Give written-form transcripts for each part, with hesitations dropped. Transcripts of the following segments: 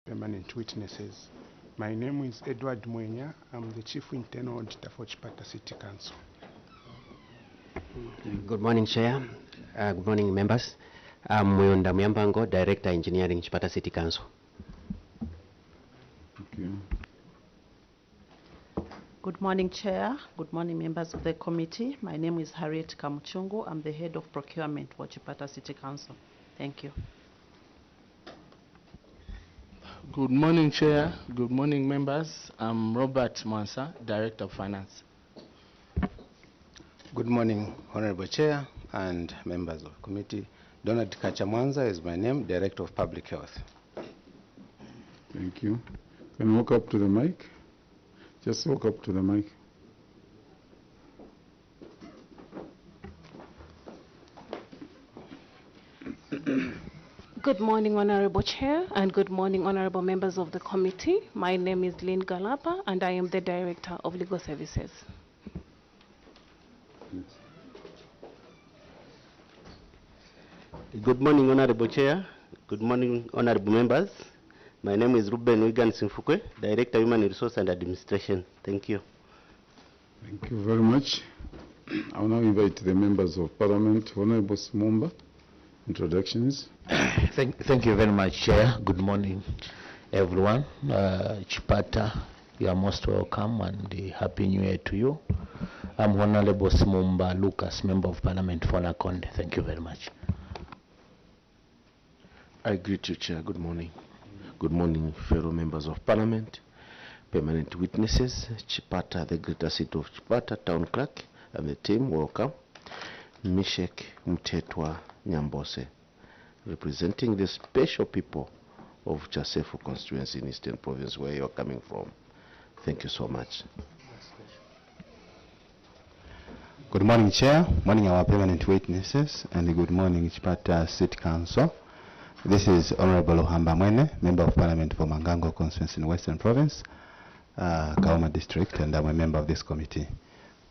permanent witnesses. My name is Edward Mwenya. I'm the Chief Internal Auditor for Chipata City Council. Good morning, Chair. Good morning, members. I'm Muyonda Muyambango, Director Engineering, Chipata City Council. Thank you. Good morning, Chair. Good morning, members of the committee. My name is Harriet Kamuchungu. I'm the Head of Procurement for Chipata City Council. Thank you. Good morning, Chair. Good morning, members. I'm Robert Mansa, Director of Finance. Good morning, Honorable Chair and members of the committee. Donald Kachamwanza is my name, Director of Public Health. Thank you. Can you walk up to the mic? Just walk up to the mic. Good morning, Honorable Chair, and good morning, honorable members of the committee. My name is Lynn Galapa, and I am the Director of Legal Services. Good morning, Honorable Chair. Good morning, honorable members. My name is Ruben Wigan Simfukwe, Director, Human Resource and Administration. Thank you. Thank you very much. I will now invite the members of Parliament. Honorable Simumba, introductions. Thank you very much, Chair. Good morning, everyone. Chipata, you are most welcome, and Happy New Year to you. I'm Honorable Simumba Lucas, Member of Parliament for Nakonde. Thank you very much. I greet you, Chair. Good morning. Good morning, fellow members of Parliament, permanent witnesses, Chipata, the greater city of Chipata, Town Clerk, and the team. Welcome. Mishek Mtetwa Nyambose, representing the special people of Chasefu constituency in Eastern Province, where you're coming from. Thank you so much. Good morning, Chair. Morning, our permanent witnesses, and good morning, Chipata City Council. This is Honorable Ohamba Mwene, Member of Parliament for Mangango constituency in Western Province, Kauma District, and I'm a member of this committee.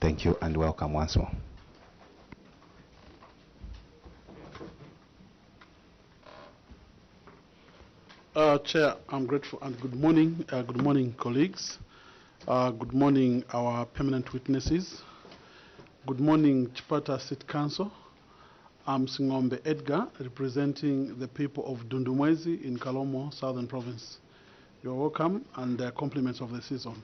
Thank you and welcome once more. Chair, I'm grateful and good morning. Good morning, colleagues. Good morning, our permanent witnesses. Good morning, Chipata City Council. I'm Singombe Edgar, representing the people of Dundumwezi in Kalomo, Southern Province. You're welcome, and compliments of the season.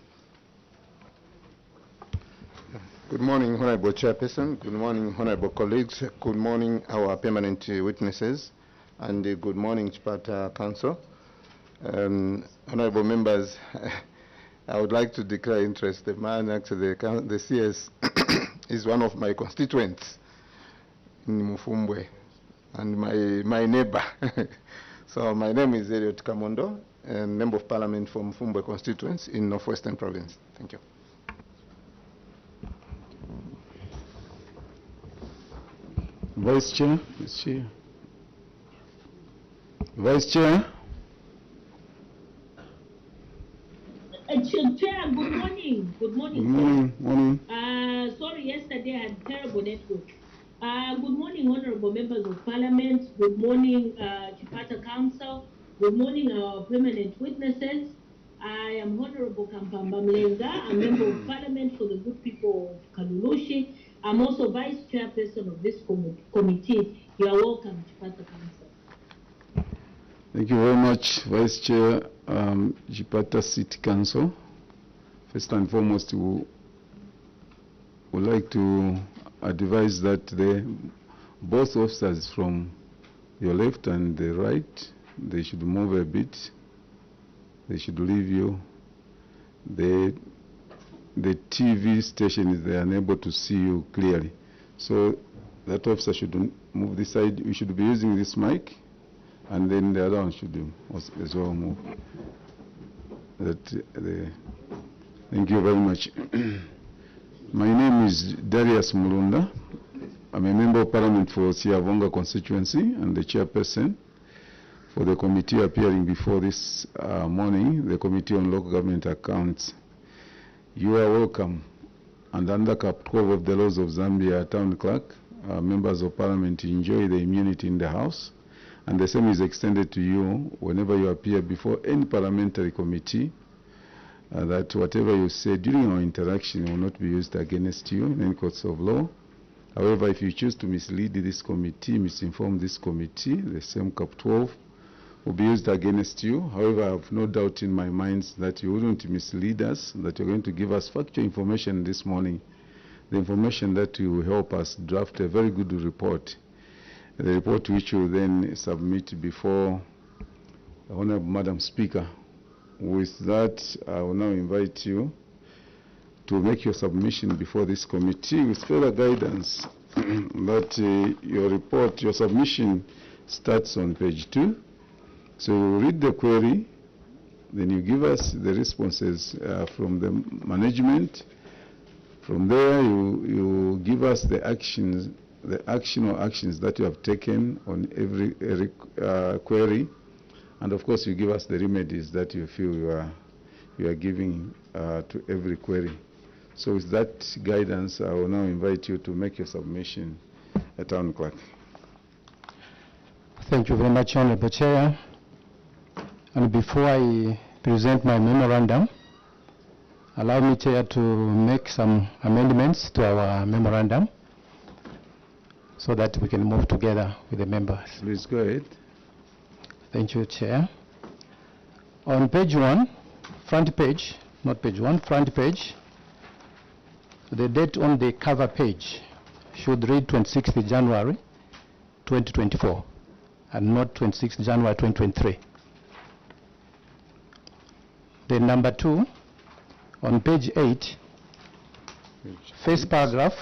Good morning, Honorable Chairperson. Good morning, Honorable colleagues. Good morning, our permanent witnesses, and good morning, Chipata Council. Honorable members, I would like to declare interest. The man, actually, the CS is one of my constituents in Mufumbwe and my neighbor. So my name is Elliot Kamondo, and Member of Parliament for Mufumbwe constituency in Northwestern Province. Thank you. Vice Chair. Vice Chair. Chair, good morning. Good morning. Good morning. Sorry, yesterday I had terrible network. Good morning, honorable members of Parliament. Good morning, Chipata Council. Good morning, our permanent witnesses. I am Honorable Kampamba Mlenga, a member of Parliament for the good people of Kalulushi. I'm also Vice Chairperson of this committee. You are welcome, Chipata Council. Thank you very much, Vice Chair, Chipata City Council. First and foremost, we would like to advise that both officers from your left and the right, they should move a bit. They should leave you. The TV station is unable to see you clearly. So that officer should move this side. We should be using this mic, and then the other one should as well move. Thank you very much. My name is Darius Mulunda. I'm a member of Parliament for Siavonga constituency and the chairperson for the committee appearing before this morning, the Committee on Local Government Accounts. You are welcome. And under Cap 12 of the laws of Zambia, Town Clerk, members of Parliament enjoy the immunity in the House And the same is extended to you whenever you appear before any parliamentary committee, that whatever you say during our interaction will not be used against you in any courts of law. However, if you choose to mislead this committee, misinform this committee, the same Cap 12 will be used against you. However, I have no doubt in my mind that you wouldn't mislead us, that you're going to give us factual information this morning, the information that will help us draft a very good report, the report which will then submit before the Honorable Madam Speaker. With that, I will now invite you to make your submission before this committee with further guidance that your report, your submission starts on page 2. So you read the query, then you give us the responses from the management. From there, you give us the actions, the action or actions that you have taken on every query. And of course, you give us the remedies that you feel you are giving to every query. So with that guidance, I will now invite you to make your submission at Town Clerk. Thank you very much, Honorable Chair. And before I present my memorandum, allow me, Chair, to make some amendments to our memorandum so that we can move together with the members. Please go ahead. Thank you, Chair. On page 1, front page, not page 1, front page, the date on the cover page should read 26th January 2024 and not 26th January 2023. Then number 2, on page 8, first paragraph,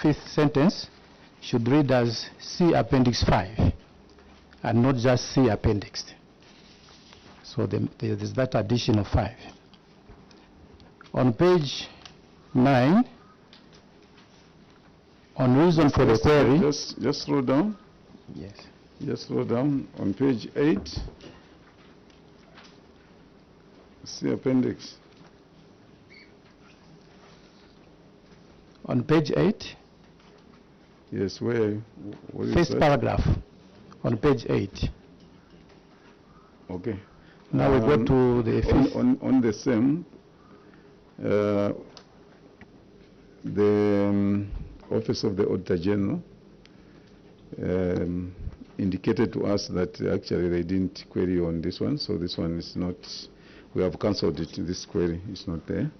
5th sentence, should read as C Appendix 5 and not just C Appendix. So there's that addition of 5. On page 9, on reason for the query. Just slow down. Yes. Just slow down. On page 8, see appendix. On page 8. Yes, where? First paragraph on page 8. Okay. Now we go to the fifth. On the same, the Office of the Auditor General indicated to us that actually they didn't query on this one, so this one is not, we have cancelled it, this query is not there.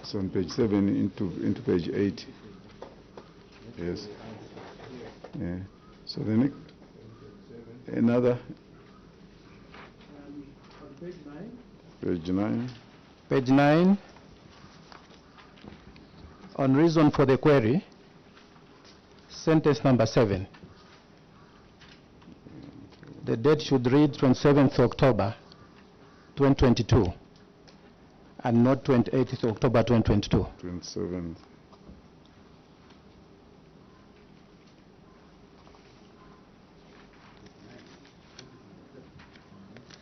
So on page 7 into page 8. Yes. Yeah. So the next, another. Page 9. Page 9. Page 9. On reason for the query, sentence number 7. The date should read 27th October 2022 and not 28th October 2022. 27th.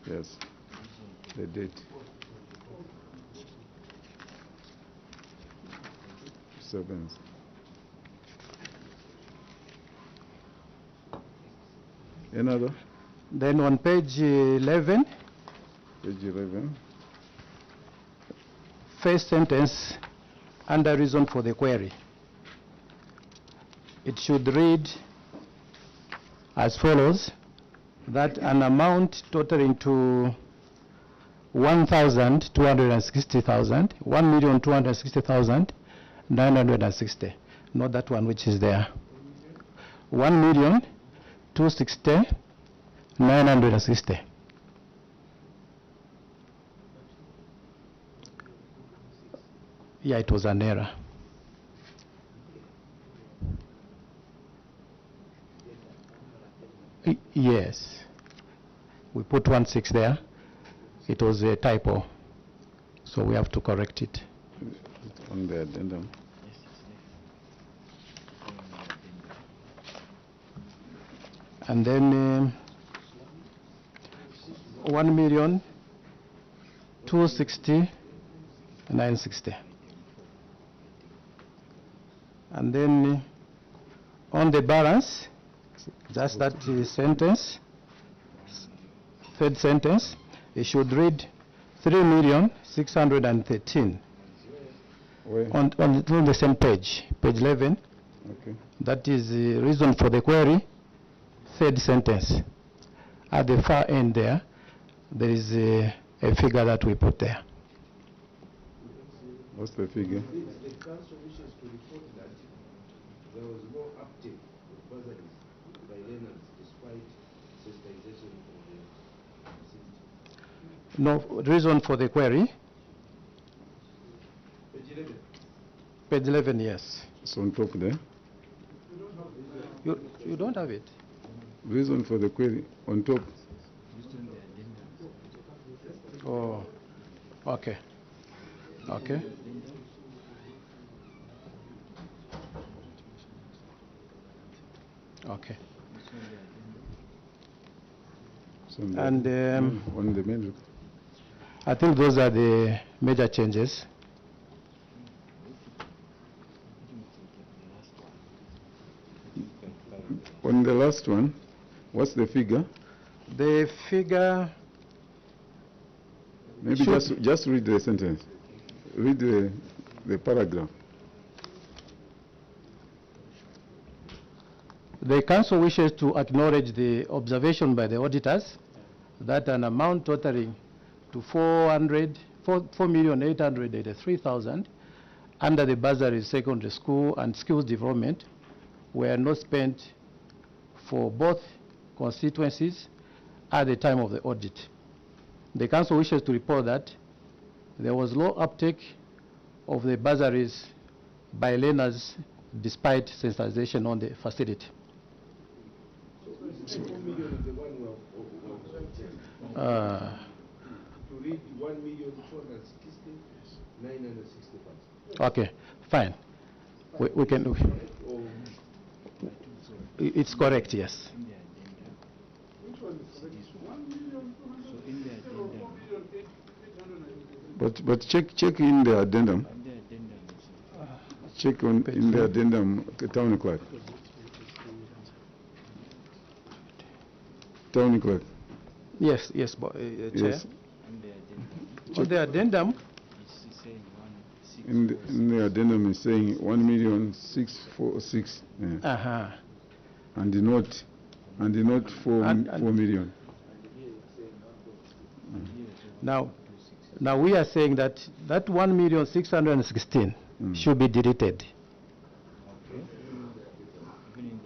Yes, the date. 7th. Another? Then on page 11. Page 11. First sentence under reason for the query. It should read as follows, that an amount totaling to 1,260,000, 1,260,960. Not that one which is there. 1,260,960. Yeah, it was an error. Yes. We put 16 there. It was a typo. So we have to correct it. On the addendum. And then 1,260,960. And then on the balance, just that sentence, third sentence, it should read 3,613,000. On the same page, page 11. Okay. That is the reason for the query, third sentence. At the far end there is a figure that we put there. What's the figure? The council wishes to report that there was no uptake of bursaries by learners despite sensitization of the No reason for the query. Page 11. Page 11, yes. It's on top there. You don't have it. Reason for the query on top. Oh, okay. Okay. Okay. And on the main. I think those are the major changes. On the last one, what's the figure? The figure. Maybe just read the sentence. Read the paragraph. The council wishes to acknowledge the observation by the auditors that an amount totaling to 4,883,000 under the bursary secondary school and skills development were not spent for both constituencies at the time of the audit. The council wishes to report that there was low uptake of the bursaries by learners despite sensitization on the facility. So 4 million is the one Uh, to read 1,260,965. Okay, fine. We can do. It's correct, yes. Which one is correct? 1,000,000. But check in the addendum. Check on in the addendum, town clerk. Town clerk. Yes, yes, Chair. Yes. On the addendum, In the addendum is saying 1,646,000. Yeah. And the note 4 million. now we are saying that 1,616,000 should be deleted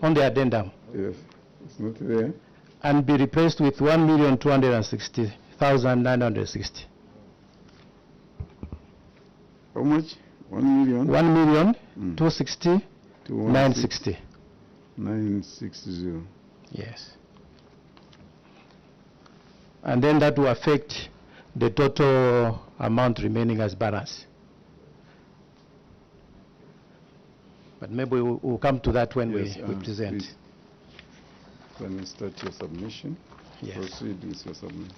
on the addendum. Yes, it's not there. And be replaced with 1,260,960. How much? 1,000,000? 1,260,960. 960. Yes. And then that will affect the total amount remaining as balance. But maybe we'll come to that when Yes, we present. please. Can you start your submission? Yes. Proceed with your submission.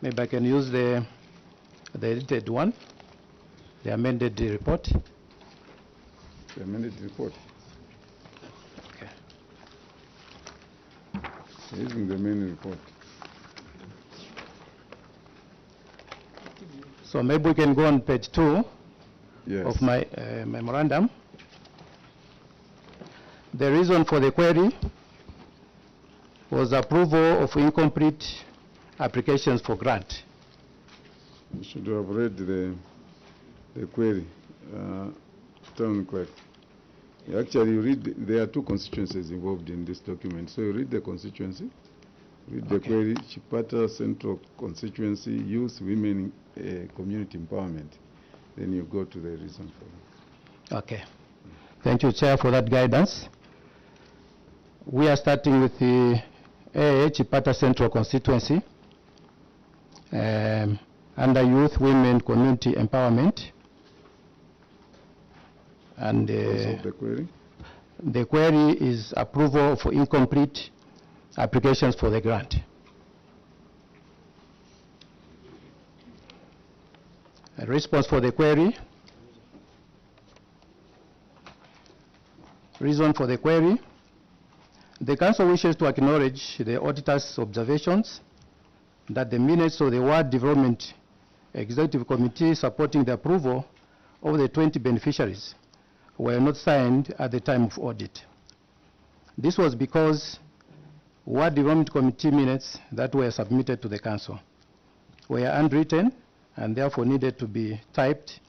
Maybe I can use the edited one, the amended report. The amended report. Okay. Using the main report. So maybe we can go on page 2 Yes. of my memorandum. The reason for the query was approval of incomplete applications for grant. You should have read the query, town clerk. Actually, you read, there are two constituencies involved in this document. So you read the constituency, read the query, Chipata Central Constituency, Youth, Women, Community Empowerment. Then you go to the reason for it. Okay. Thank you, Chair, for that guidance. We are starting with the AA Chipata Central Constituency under Youth, Women, Community Empowerment. And the query? The query is approval for incomplete applications for the grant. A response for the query. Reason for the query. The Council wishes to acknowledge the auditor's observations that the minutes of the Ward Development Executive Committee supporting the approval of the 20 beneficiaries were not signed at the time of audit. This was because Ward Development Committee minutes that were submitted to the Council were unwritten and therefore needed to be typed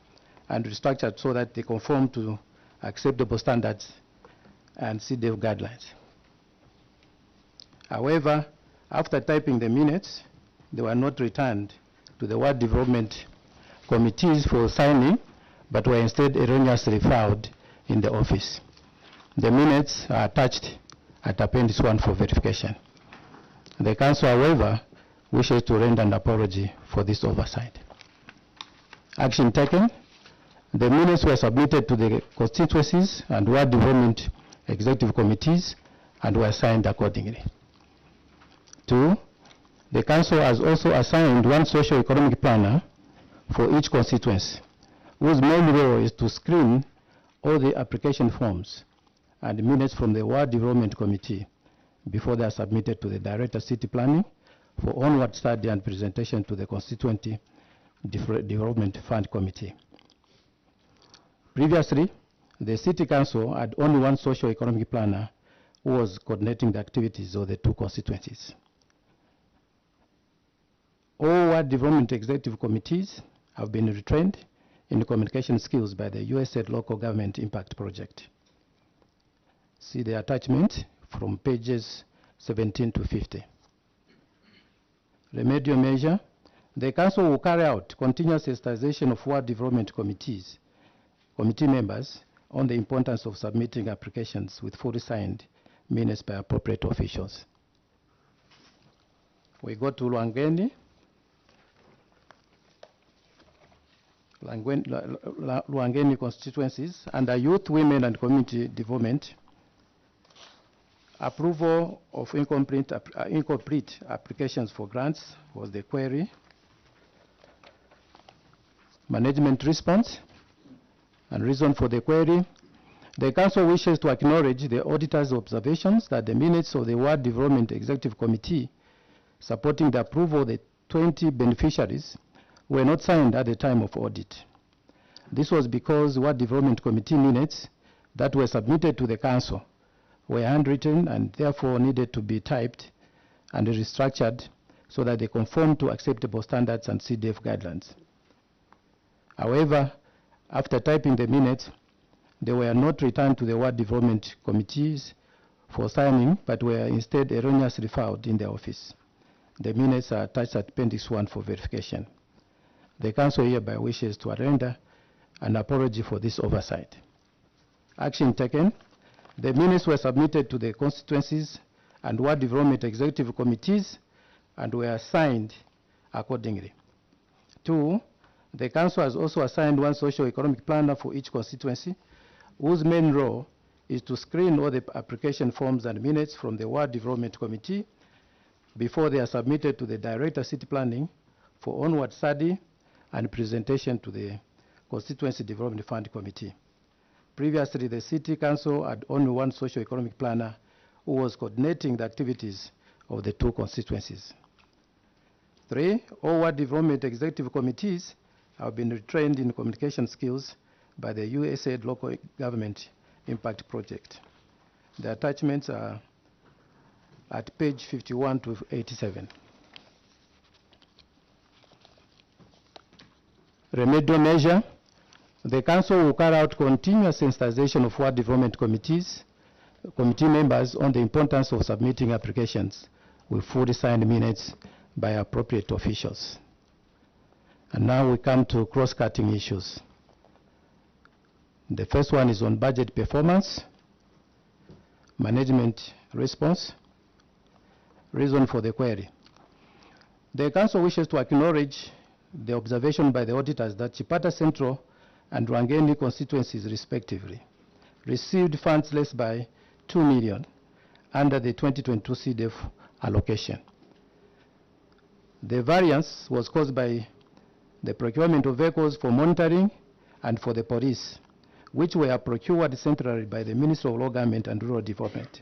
and restructured so that they conform to acceptable standards and CDF guidelines. However, after typing the minutes, they were not returned to the Ward Development Committees for signing, but were instead erroneously filed in the office. The minutes are attached at Appendix 1 for verification. The Council, however, wishes to render an apology for this oversight. Action taken. The minutes were submitted to the constituencies and Ward Development Executive Committees and were signed accordingly. 2, the Council has also assigned one socio-economic planner for each constituency, whose main role is to screen all the application forms and minutes from the Ward Development Committee before they are submitted to the Director City Planning for onward study and presentation to the Constituency Development Fund Committee. Previously, the City Council had only one socio-economic planner who was coordinating the activities of the two constituencies. All Ward Development Executive Committees have been retrained in communication skills by the USAID Local Government Impact Project. See the attachment from pages 17 to 50. Remedial measure. The Council will carry out continuous sensitization of Ward Development Committee members on the importance of submitting applications with fully signed minutes by appropriate officials. We go to Luangeni. Luangeni constituencies under youth, women and community development. Approval of incomplete applications for grants was the query. Management response and reason for the query. The Council wishes to acknowledge the auditor's observations that the minutes of the Ward Development Executive Committee supporting the approval of the 20 beneficiaries were not signed at the time of audit. This was because Ward Development Committee minutes that were submitted to the Council were handwritten and therefore needed to be typed and restructured so that they conform to acceptable standards and CDF guidelines. However, after typing the minutes, they were not returned to the Ward Development Committees for signing, but were instead erroneously filed in the office. The minutes are attached at Appendix 1 for verification. The Council hereby wishes to render an apology for this oversight. Action taken. The minutes were submitted to the constituencies and Ward Development Executive Committees and were signed accordingly. 2, the Council has also assigned one socio-economic planner for each constituency, whose main role is to screen all the application forms and minutes from the Ward Development Committee before they are submitted to the Director City Planning for onward study and presentation to the Constituency Development Fund Committee. Previously, the City Council had only one socio-economic planner who was coordinating the activities of the two constituencies. 3, all Ward Development Executive Committees have been retrained in communication skills by the USAID Local Government Impact Project. The attachments are at page 51 to 87. Remedial measure. The Council will carry out continuous sensitization of Ward Development committee members on the importance of submitting applications with fully signed minutes by appropriate officials. And now we come to cross-cutting issues. The first one is on budget performance, management response, reason for the query. The Council wishes to acknowledge the observation by the auditors that Chipata Central and Rwangeni constituencies respectively received funds less by 2 million under the 2022 CDF allocation. The variance was caused by the procurement of vehicles for monitoring and for the police, which were procured centrally by the Ministry of Law Government and Rural Development.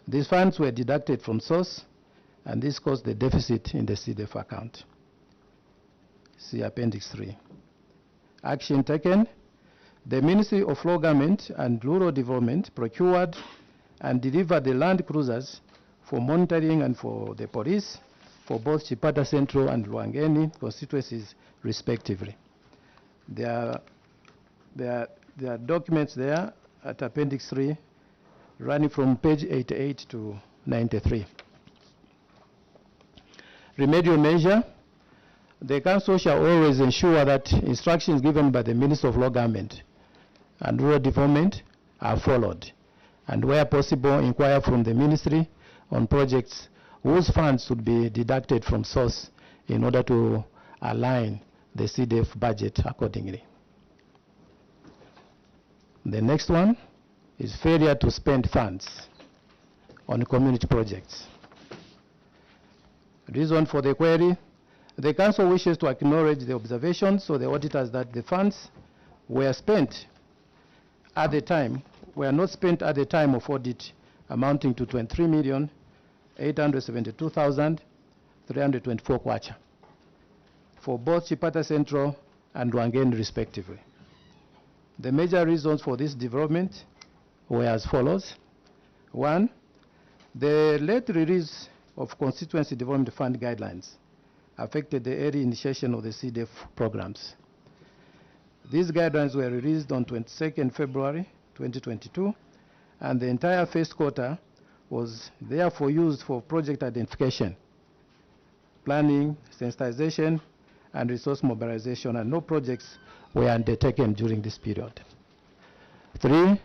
These funds were deducted from source, and this caused the deficit in the CDF account. See Appendix 3. Action taken. The Ministry of Law Government and Rural Development procured and delivered the land cruisers for monitoring and for the police for both Chipata Central and Lwangeni constituencies respectively. There are documents there at Appendix 3 running from page 88 to 93. Remedial measure. The Council shall always ensure that instructions given by the Minister of Law Government and Rural Development are followed, and where possible, inquire from the Ministry on projects whose funds should be deducted from source in order to align the CDF budget accordingly. The next one is failure to spend funds on community projects. Reason for the query: the Council wishes to acknowledge the observations of the auditors that the funds were spent at the time, were not spent at the time of audit, amounting to 23,872,324 kwacha for both Chipata Central and Lwangeni respectively. The major reasons for this development were as follows. 1, the late release of Constituency Development Fund guidelines affected the early initiation of the CDF programs. These guidelines were released on 22nd February 2022, and the entire first quarter was therefore used for project identification, planning, sensitization, and resource mobilization, and no projects were undertaken during this period. 3,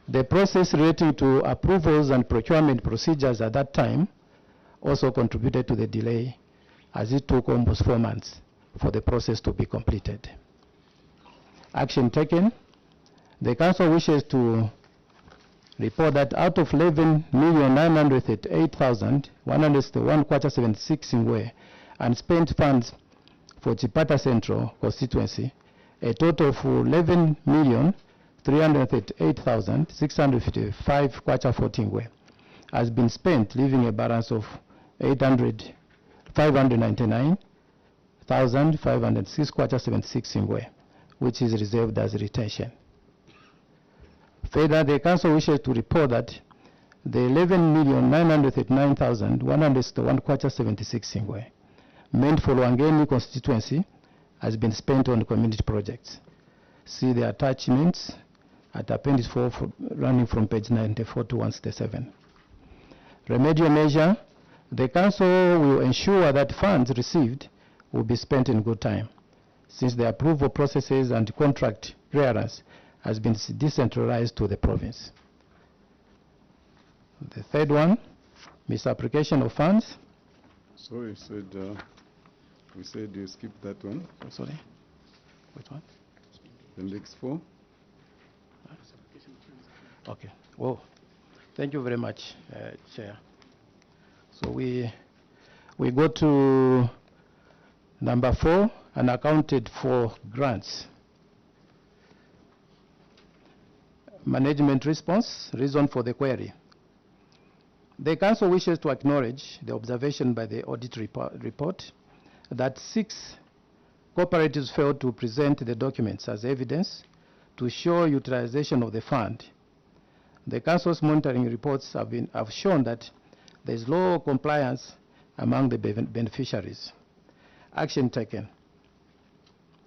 the process relating to approvals and procurement procedures at that time also contributed to the delay, as it took almost 4 months for the process to be completed. Action taken. The Council wishes to report that out of 11,938,101 kwacha 76 ingwe unspent funds for Chipata Central constituency, a total of 11,338,655 kwacha 14 ingwe has been spent, leaving a balance of 599,506 kwacha 76 ingwe, which is reserved as retention. Further, the Council wishes to report that the 11,939,101 kwacha 76 ingwe meant for Lwangeni constituency has been spent on community projects. See the attachments at Appendix 4 running from page 94 to 167. Remedial measure. The Council will ensure that funds received will be spent in good time, since the approval processes and contract clearance has been decentralized to the province. The third one, misapplication of funds. Sorry, we said you skipped that one. Oh, sorry, which one? Appendix 4. Okay, well, thank you very much, Chair. So we go to number 4, unaccounted for grants. Management response, reason for the query. The Council wishes to acknowledge the observation by the audit report that 6 cooperatives failed to present the documents as evidence to show utilization of the fund. The Council's monitoring reports have shown that there is low compliance among the beneficiaries. Action taken.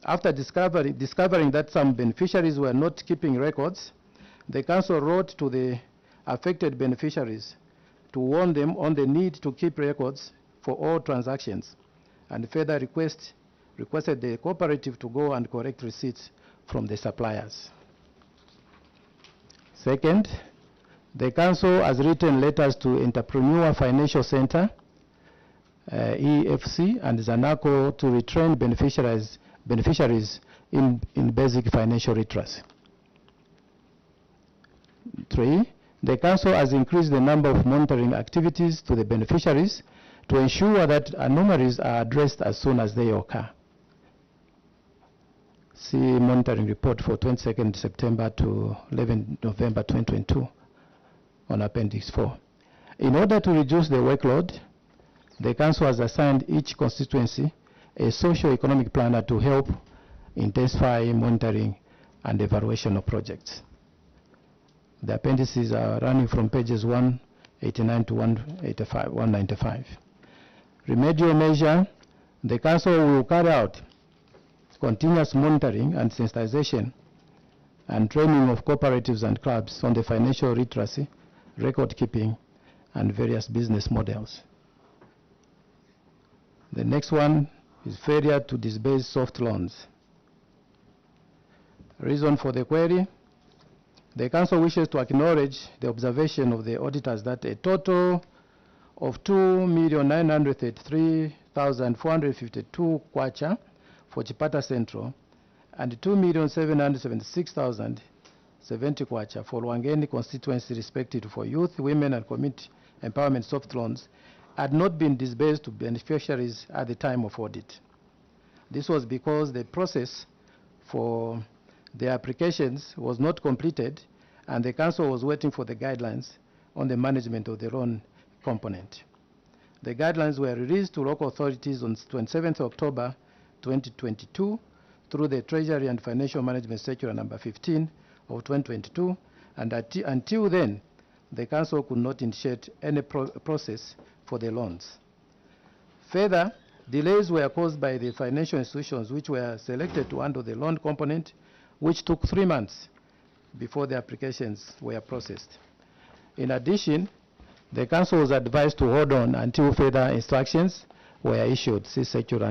After discovering that some beneficiaries were not keeping records, the Council wrote to the affected beneficiaries to warn them on the need to keep records for all transactions, and further requested the cooperative to go and collect receipts from the suppliers. Second, the Council has written letters to Entrepreneur Financial Center, EFC, and Zanaco to retrain beneficiaries in basic financial literacy. 3, the Council has increased the number of monitoring activities to the beneficiaries to ensure that anomalies are addressed as soon as they occur. See monitoring report for 22nd September to 11 November 2022 on Appendix 4. In order to reduce the workload, the Council has assigned each constituency a socio-economic planner to help intensify monitoring and evaluation of projects. The appendices are running from pages 189 to 195. Remedial measure, the Council will carry out continuous monitoring and sensitization and training of cooperatives and clubs on the financial literacy, record keeping, and various business models. The next one is failure to disburse soft loans. Reason for the query: the Council wishes to acknowledge the observation of the auditors that a total of 2,933,452 kwacha for Chipata Central and 2,776,070 kwacha for Lwangeni constituency respective for youth, women, and community empowerment soft loans had not been disbursed to beneficiaries at the time of audit. This was because the process for the applications was not completed and the Council was waiting for the guidelines on the management of the loan component. The guidelines were released to local authorities on 27th October 2022 through the Treasury and Financial Management Circular number 15 of 2022, and until then, the Council could not initiate any process for the loans. Further, delays were caused by the financial institutions which were selected to handle the loan component, which took 3 months before the applications were processed. In addition, the Council was advised to hold on until further instructions were issued. See circular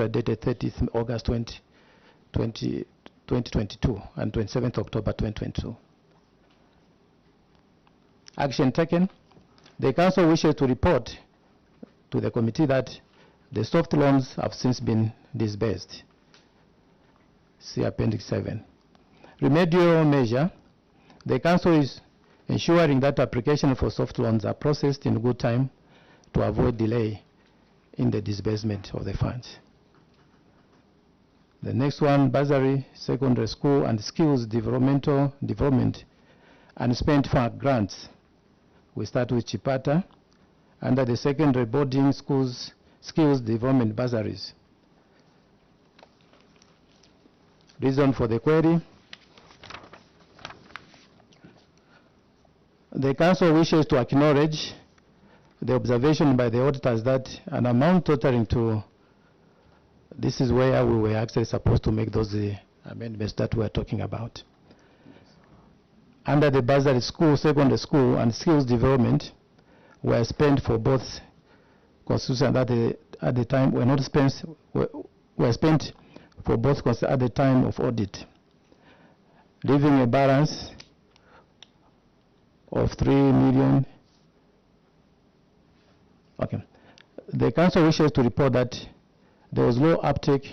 dated 30th August 2022 and 27th October 2022. Action taken. The Council wishes to report to the committee that the soft loans have since been disbursed. See Appendix 7. Remedial measure. The Council is ensuring that applications for soft loans are processed in good time to avoid delay in the disbursement of the funds. The next one, bursary, secondary school, and skills development and spent fund grants. We start with Chipata under the secondary boarding schools skills development bursaries. Reason for the query: the Council wishes to acknowledge the observation by the auditors that an amount totaling to, this is where we were actually supposed to make those amendments that we are talking about. Under the bursary school, secondary school, and skills development were spent for both constitutions at the time, were not spent, were spent for both at the time of audit, leaving a balance of 3 million. Okay. The Council wishes to report that there was no uptake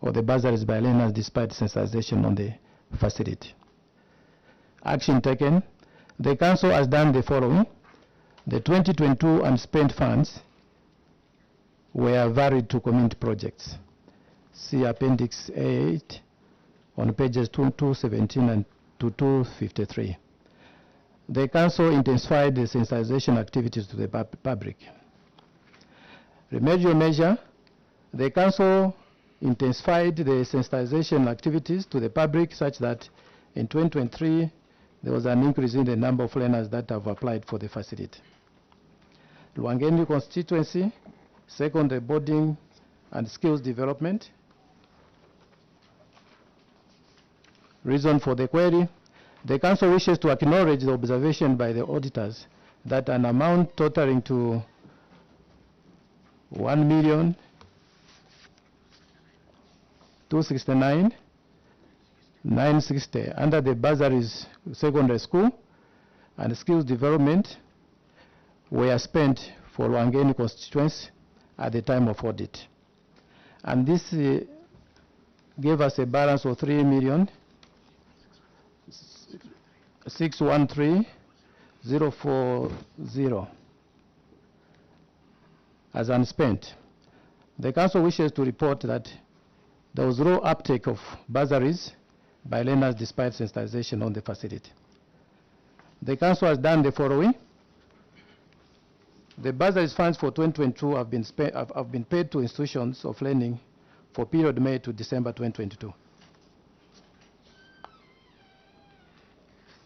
of the bursaries by learners despite sensitization on the facility. Action taken. The Council has done the following. The 2022 unspent funds were varied to community projects. See Appendix 8 on pages 217 and 253. The Council intensified the sensitization activities to the public. Remedial measure. The Council intensified the sensitization activities to the public such that in 2023 there was an increase in the number of learners that have applied for the facility. Lwangeni constituency, secondary boarding and skills development. Reason for the query: the Council wishes to acknowledge the observation by the auditors that an amount totaling to 1,269,960 under the bursaries secondary school and skills development were spent for Lwangeni constituency at the time of audit. And this gave us a balance of 3,613,040 as unspent. The Council wishes to report that There was low uptake of bursaries by learners despite sensitization on the facility. The council has done the following. The bursaries funds for 2022 have been paid to institutions of learning for period May to December 2022.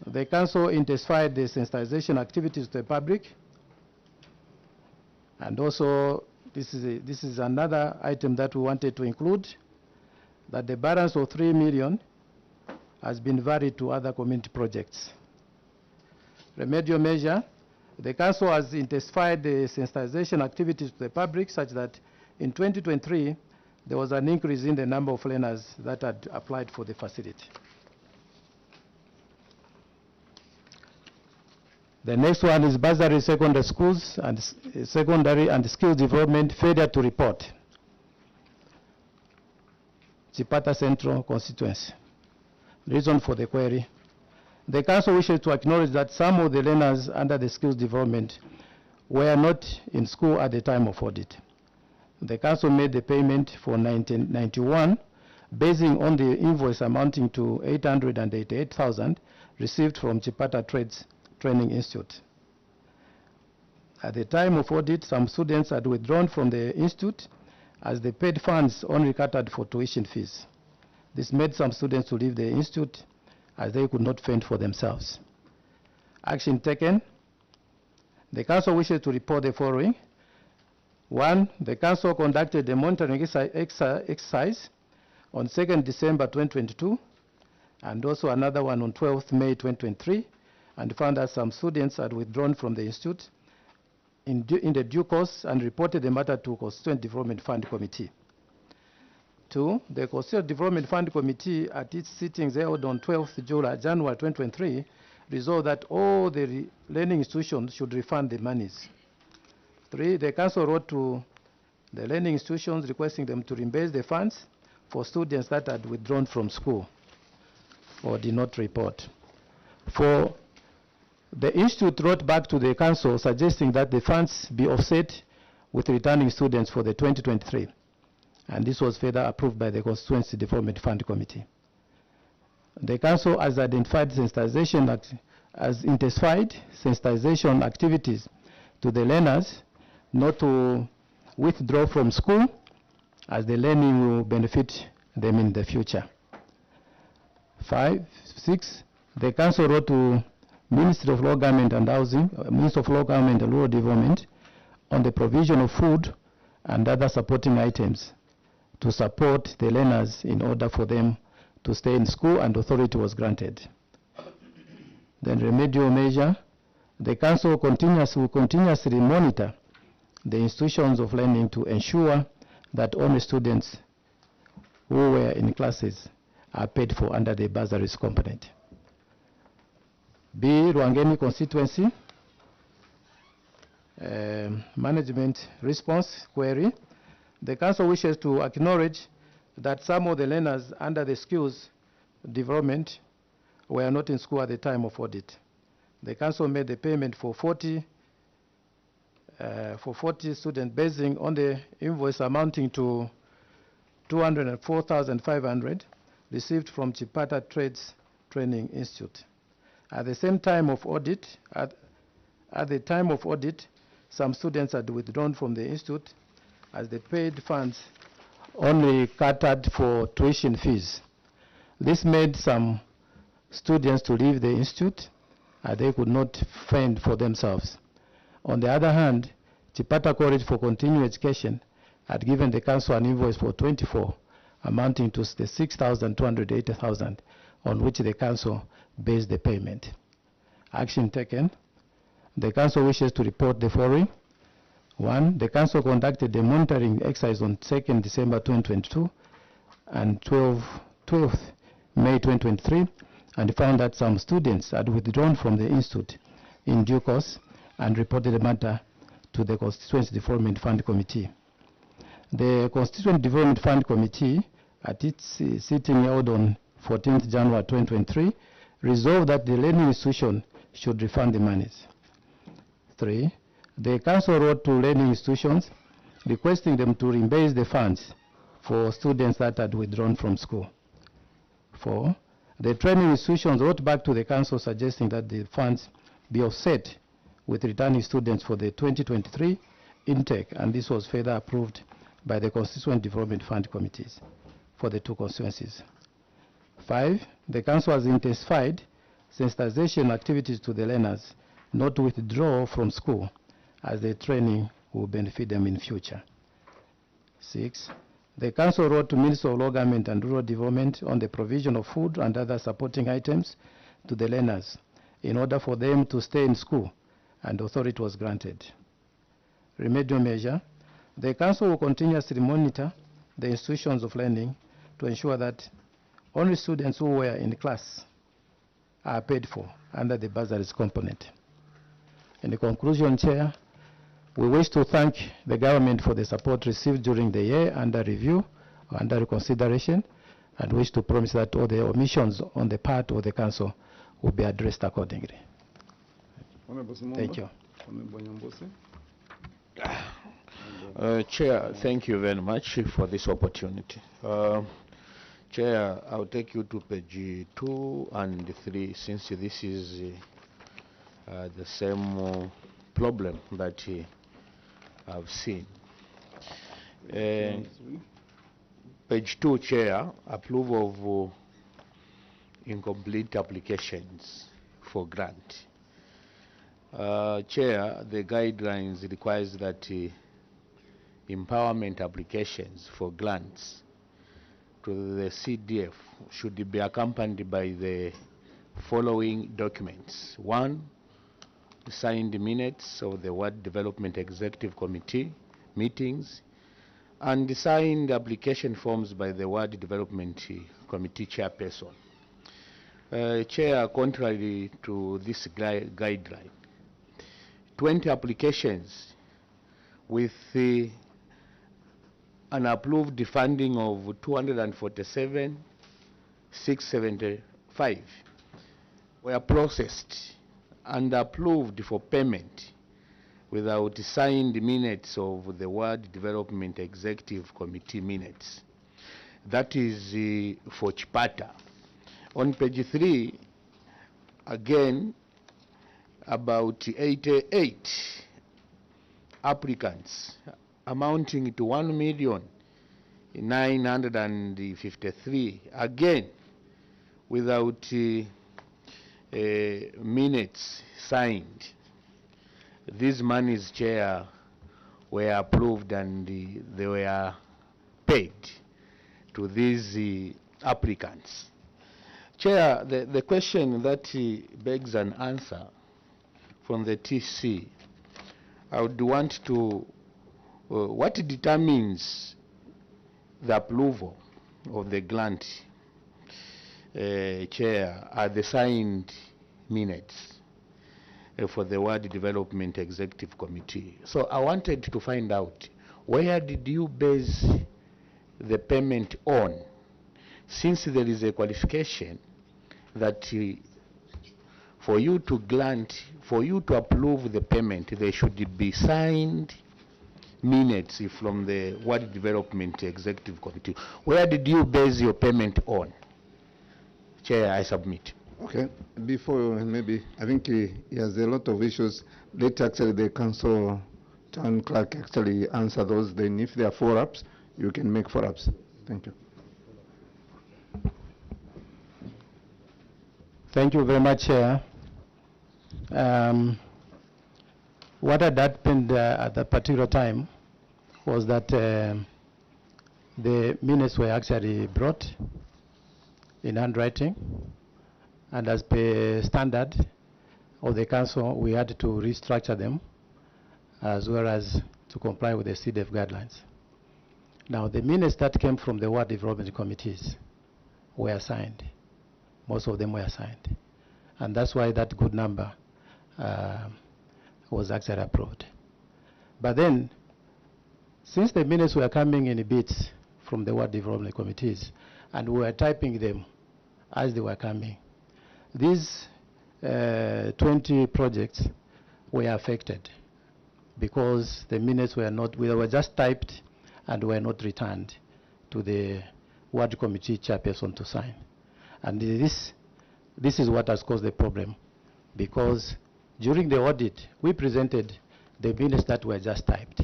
The council intensified the sensitization activities to the public, and also this is another item that we wanted to include, that the balance of 3 million has been varied to other community projects. Remedial measure, the council has intensified the sensitization activities to the public such that in 2023 there was an increase in the number of learners that had applied for the facility. The next one is bursary secondary schools and secondary and skills development failure to report. Chipata Central constituency. Reason for the query. The council wishes to acknowledge that some of the learners under the skills development were not in school at the time of audit. The council made the payment for 1991 basing on the invoice amounting to 888,000 received from Chipata Trades Training Institute. At the time of audit, some students had withdrawn from the institute as they paid funds only catered for tuition fees. This made some students to leave the institute as they could not fend for themselves. Action taken. The council wishes to report the following. 1. The council conducted a monitoring exercise on 2nd December 2022 and also another one on 12th May 2023, and found that some students had withdrawn from the institute in the due course and reported the matter to Constituent Development Fund Committee. 2. The Constituent Development Fund Committee at its sittings held on 12th January 2023 resolved that all the learning institutions should refund the monies. 3. The council wrote to the learning institutions requesting them to reimburse the funds for students that had withdrawn from school or did not report. 4. The institute wrote back to the council suggesting that the funds be offset with returning students for the 2023, and this was further approved by the Constituency Development Fund Committee. The council has identified sensitization as intensified sensitization activities to the learners not to withdraw from school, as the learning will benefit them in the future. 6. The council wrote to Ministry of Law Government and Housing, Minister of Law Government and Rural Development on the provision of food and other supporting items to support the learners in order for them to stay in school, and authority was granted. Then remedial measure, the council will continuously monitor the institutions of learning to ensure that only students who were in classes are paid for under the bursaries component. B. Ruangeni constituency. Management response query. The council wishes to acknowledge that some of the learners under the skills development were not in school at the time of audit. The council made the payment for 40 students basing on the invoice amounting to 204,500 received from Chipata Trades Training Institute. At the same time of audit, at the time of audit, some students had withdrawn from the institute as they paid funds only catered for tuition fees. This made some students to leave the institute as they could not fend for themselves. On the other hand, Chipata College for Continuing Education had given the council an invoice for 24 amounting to the 6,280,000 on which the council based the payment. Action taken. The council wishes to report the following. 1. The council conducted a monitoring exercise on 2nd December 2022 and 12th May 2023 and found that some students had withdrawn from the institute in due course and reported the matter to the Constituency Development Fund Committee. The Constituent Development Fund Committee at its sitting held on 14th January 2023 resolved that the learning institution should refund the monies. 3. The council wrote to learning institutions requesting them to reimburse the funds for students that had withdrawn from school. 4, the training institutions wrote back to the council suggesting that the funds be offset with returning students for the 2023 intake, and this was further approved by the Constituent Development Fund committees for the 2 constituencies. 5, the council has intensified sensitization activities to the learners not to withdraw from school, as the training will benefit them in future. 6, the council wrote to Minister of Law Government and Rural Development on the provision of food and other supporting items to the learners in order for them to stay in school, and authority was granted. Remedial measure, the council will continuously monitor the institutions of learning to ensure that only students who were in class are paid for under the bursaries component. In conclusion, Chair, we wish to thank the government for the support received during the year under review, under consideration, and wish to promise that all the omissions on the part of the council will be addressed accordingly. Thank you. Chair, thank you very much for this opportunity. Chair, I'll take you to page 2 and 3, since this is the same problem that I've seen. Page 2, Chair, approval of incomplete applications for grant. Chair, the guidelines requires that empowerment applications for grants to the CDF should be accompanied by the following documents. 1, signed minutes of the Ward Development Executive Committee meetings, and signed application forms by the Ward Development Committee chairperson. Chair, contrary to this guideline, 20 applications with an approved funding of 247,675 were processed and approved for payment without signed minutes of the Ward Development Executive Committee minutes. That is for Chipata. On page 3, again, about 88 applicants amounting to 1,953,000, again without minutes signed. These monies, Chair, were approved and they were paid to these applicants. Chair, the question that begs an answer from the TC, I would want to, what determines the approval of the grant, Chair, are the signed minutes for the Ward Development Executive Committee. So I wanted to find out, where did you base the payment on, since there is a qualification that for you to grant, for you to approve the payment, there should be signed minutes from the Ward Development Executive Committee. Where did you base your payment on? Chair, I submit. Okay, before maybe, I think he has a lot of issues. Let actually the council town clerk actually answer those. Then if there are follow-ups, you can make follow-ups. Thank you. Thank you very much, Chair. What had happened at that particular time was that the minutes were actually brought in handwriting, and as per standard of the council, we had to restructure them as well as to comply with the CDF guidelines. Now, the minutes that came from the Ward Development Committees were signed. Most of them were signed. And that's why that good number was actually approved. But then, since the minutes were coming in bits from the Ward Development Committees, and we were typing them as they were coming, these 20 projects were affected because the minutes were not, they were just typed and were not returned to the ward committee chairperson to sign. And this is what has caused the problem, because during the audit, we presented the minutes that were just typed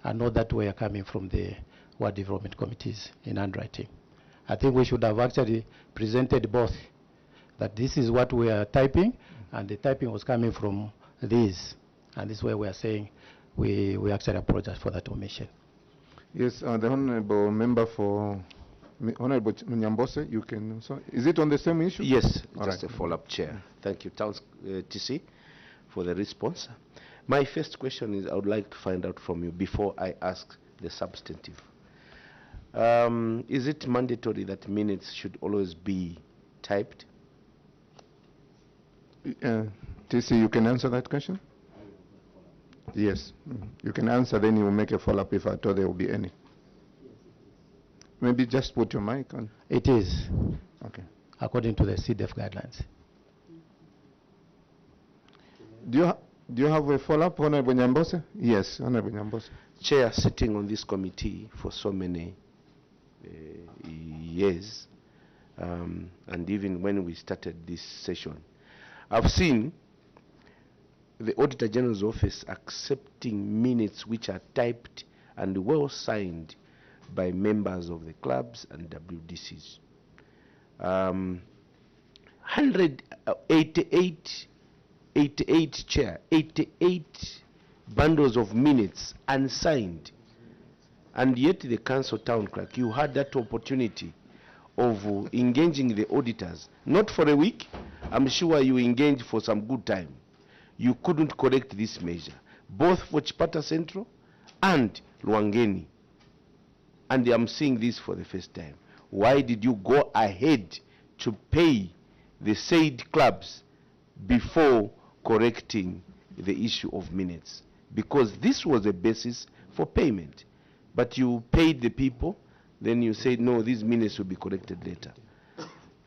and not that were coming from the ward development committees in handwriting. I think we should have actually presented both, that this is what we are typing, and the typing was coming from these. And this is where we are saying we actually apologize for that omission. Yes, the honorable member for Honorable Nyambose, you can also. Is it on the same issue? Yes, All just right. a follow-up, Chair. Thank you, Towns TC, for the response. My first question is I would like to find out from you before I ask the substantive. Is it mandatory that minutes should always be typed? TC, you can answer that question? Yes. You can answer, then you will make a follow-up if at all there will be any. Maybe just put your mic on. It is. Okay. According to the CDF guidelines. Do you have a follow-up, Honorable Nyambose? Yes, Honorable Nyambose. Chair, sitting on this committee for so many years, and even when we started this session, I've seen the Auditor General's office accepting minutes which are typed and well signed by members of the clubs and WDCs. 88 bundles of minutes unsigned. And yet the council town clerk, you had that opportunity of engaging the auditors, not for a week. I'm sure you engaged for some good time. You couldn't correct this measure, both for Chipata Central and Luangeni. And I'm seeing this for the first time. Why did you go ahead to pay the said clubs before correcting the issue of minutes? Because this was a basis for payment. But you paid the people, then you said, no, these minutes will be corrected later.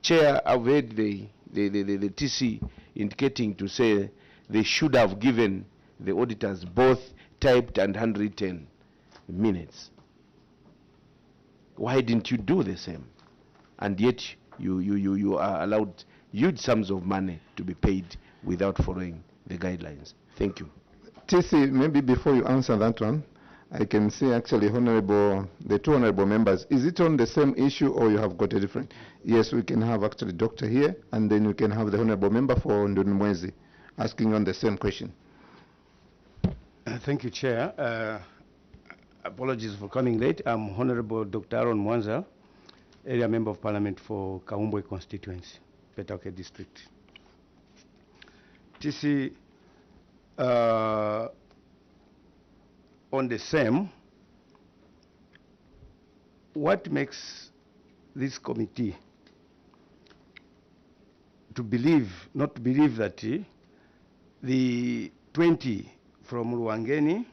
Chair, I've heard the TC indicating to say they should have given the auditors both typed and handwritten minutes. Why didn't you do the same? And yet you are allowed huge sums of money to be paid without following the guidelines. Thank you. TC, maybe before you answer that one, I can say actually, the two honorable members, is it on the same issue or you have got a different? Yes, we can have actually doctor here, and then we can have the honorable member for Ndunumwezi asking on the same question. Thank you, Chair. Apologies for coming late. I'm Honorable Dr. Aaron Mwanza, Area Member of Parliament for Kaumbwe Constituency, Petauke District. TC, on the same, what makes this committee to believe, not to believe that the 20 from Ruangeni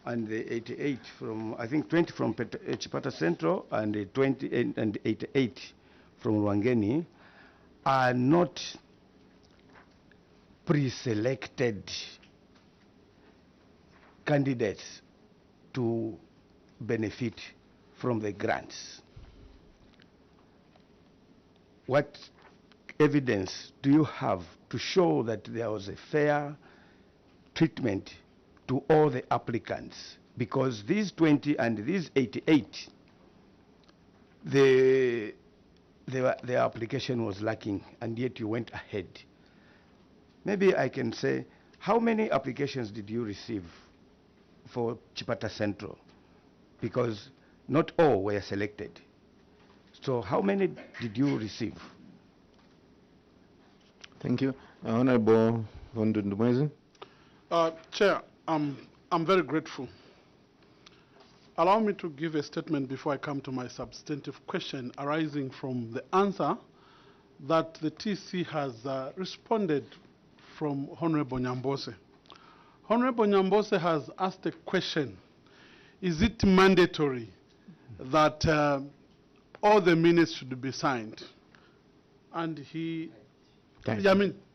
and the 88 from, I think 20 from Chipata Central and the 20 and 88 from Ruangeni are not pre-selected candidates to benefit from the grants? What evidence do you have to show that there was a fair treatment to all the applicants? Because these 20 and these 88, their application was lacking, and yet you went ahead. Maybe I can say, how many applications did you receive for Chipata Central? Because not all were selected. So how many did you receive? Thank you. Honorable Ndunumwezi. Chair, I'm very grateful. Allow me to give a statement before I come to my substantive question arising from the answer that the TC has responded from Honorable Nyambose. Honorable Nyambose has asked a question: is it mandatory that all the minutes should be signed? And he,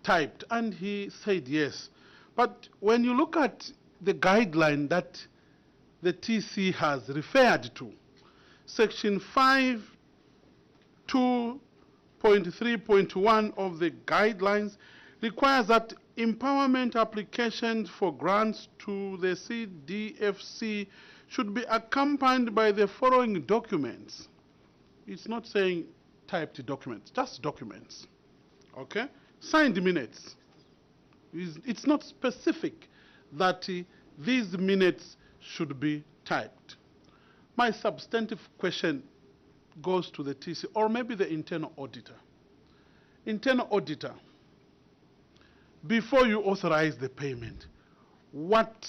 typed, and he said yes. But when you look at the guideline that the TC has referred to, Section 5.2.3.1 of the guidelines requires that empowerment applications for grants to the CDFC should be accompanied by the following documents. It's not saying typed documents, just documents. Okay? Signed minutes. It's not specific that these minutes should be typed. My substantive question goes to the TC, or maybe the internal auditor. Internal auditor, before you authorize the payment, what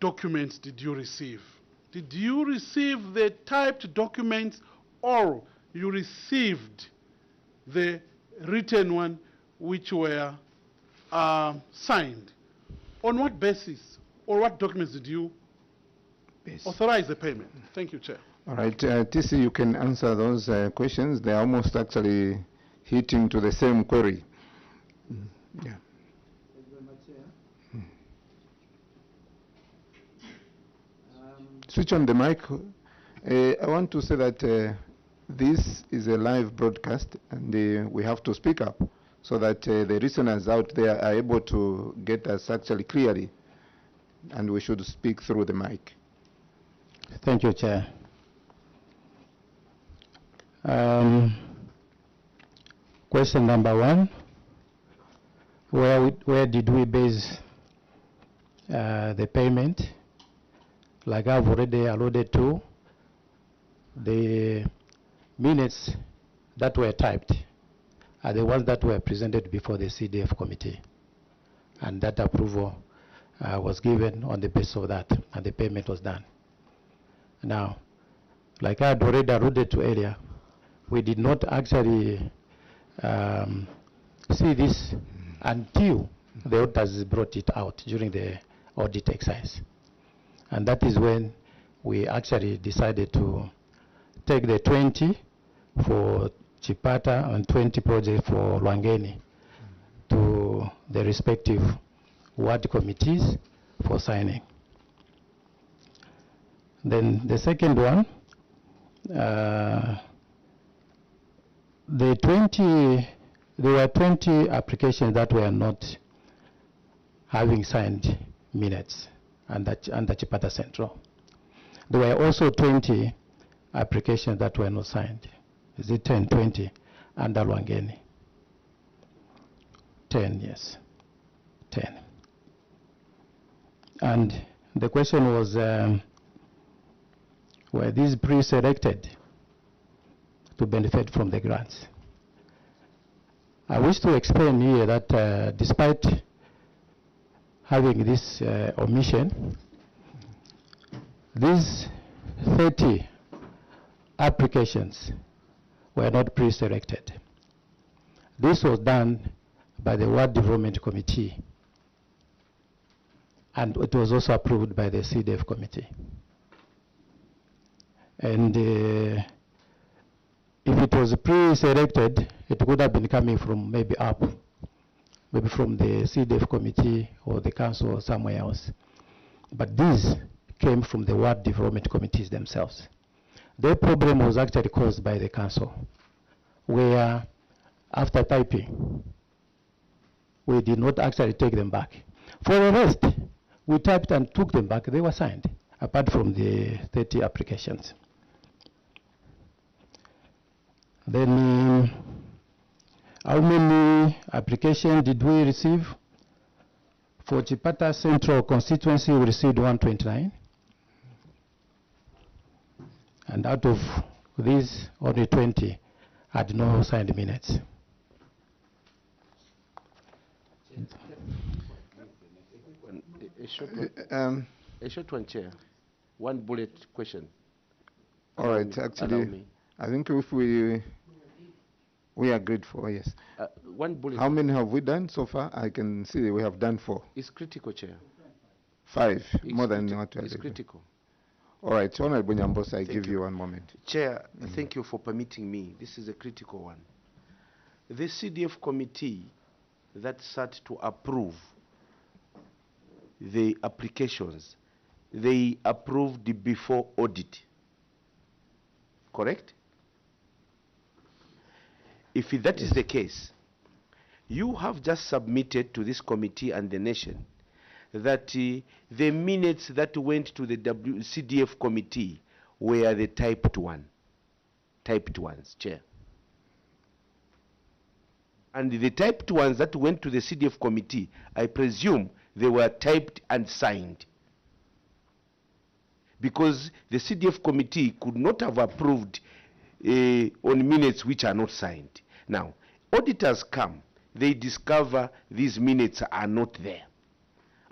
documents did you receive? Did you receive the typed documents, or you received the written one which were signed? On what basis or what documents did you authorize the payment? Thank you, Chair. All right, TC, you can answer those questions. They are almost actually hitting to the same query. Yeah. Thank you very much, Chair. Switch on the mic. I want to say that this is a live broadcast, and we have to speak up so that the listeners out there are able to get us actually clearly, and we should speak through the mic. Thank you, Chair. Question number 1, where did we base the payment? Like I've already alluded to, the minutes that were typed are the ones that were presented before the CDF committee, and that approval was given on the basis of that, and the payment was done. Now, like I had already alluded to earlier, we did not actually see this until the auditors brought it out during the audit exercise. And that is when we actually decided to take the 20 for Chipata and 20 projects for Lwangeni to the respective ward committees for signing. Then the second one, there were 20 applications that were not having signed minutes under Chipata Central. There were also 20 applications that were not signed. Is it 10, 20 under Lwangeni? 10, yes, 10. And the question was, were these pre-selected to benefit from the grants? I wish to explain here that despite having this omission, these 30 applications were not pre-selected. This was done by the Ward Development Committee, and it was also approved by the CDF committee. And if it was pre-selected, it would have been coming from maybe up, maybe from the CDF committee or the council or somewhere else. But these came from the ward development committees themselves. The problem was actually caused by the council, where after typing, we did not actually take them back. For the rest, we typed and took them back. They were signed, apart from the 30 applications. Then, how many applications did we receive? For Chipata Central constituency, we received 129. And out of these, only 20 had no signed minutes. A short one, Chair. One bullet question. All right, actually, I think if we agreed for, yes. One bullet. How many have we done so far? I can see we have done 4. It's critical, Chair. 5, more than what we are It's doing. critical. All right, Honorable Nyambosa, I give you. you 1 moment. Chair, thank you for permitting me. This is a critical one. The CDF committee that sat to approve the applications, they approved the before audit. correct? If that is the case, you have just submitted to this committee and the nation that the minutes that went to the CDF committee were the typed ones, Chair. And the typed ones that went to the CDF committee, I presume they were typed and signed. Because the CDF committee could not have approved on minutes which are not signed. Now, auditors come, they discover these minutes are not there.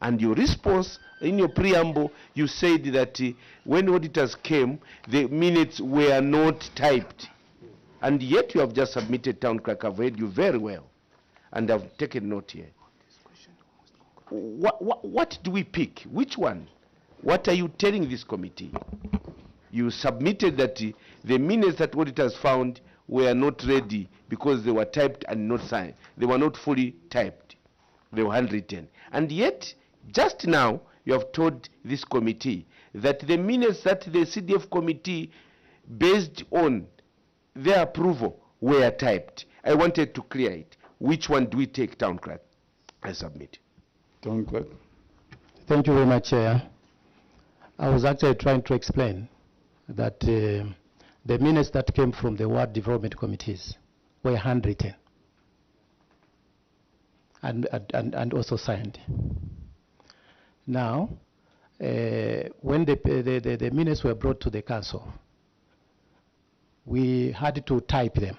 And your response, in your preamble, you said that when auditors came, the minutes were not typed. And yet you have just submitted, Town Clerk. I've read you very well. And I've taken note here. What do we pick? Which one? What are you telling this committee? You submitted that the minutes that auditors found were not ready because they were typed and not signed. They were not fully typed. They were handwritten. And yet, just now, you have told this committee that the minutes that the CDF committee, based on their approval, were typed. I wanted to clear it. Which one do we take, Town Clerk? I submit. Town Clerk. Thank you very much, Chair. I was actually trying to explain that the minutes that came from the ward development committees were handwritten and also signed. Now, when the minutes were brought to the council, we had to type them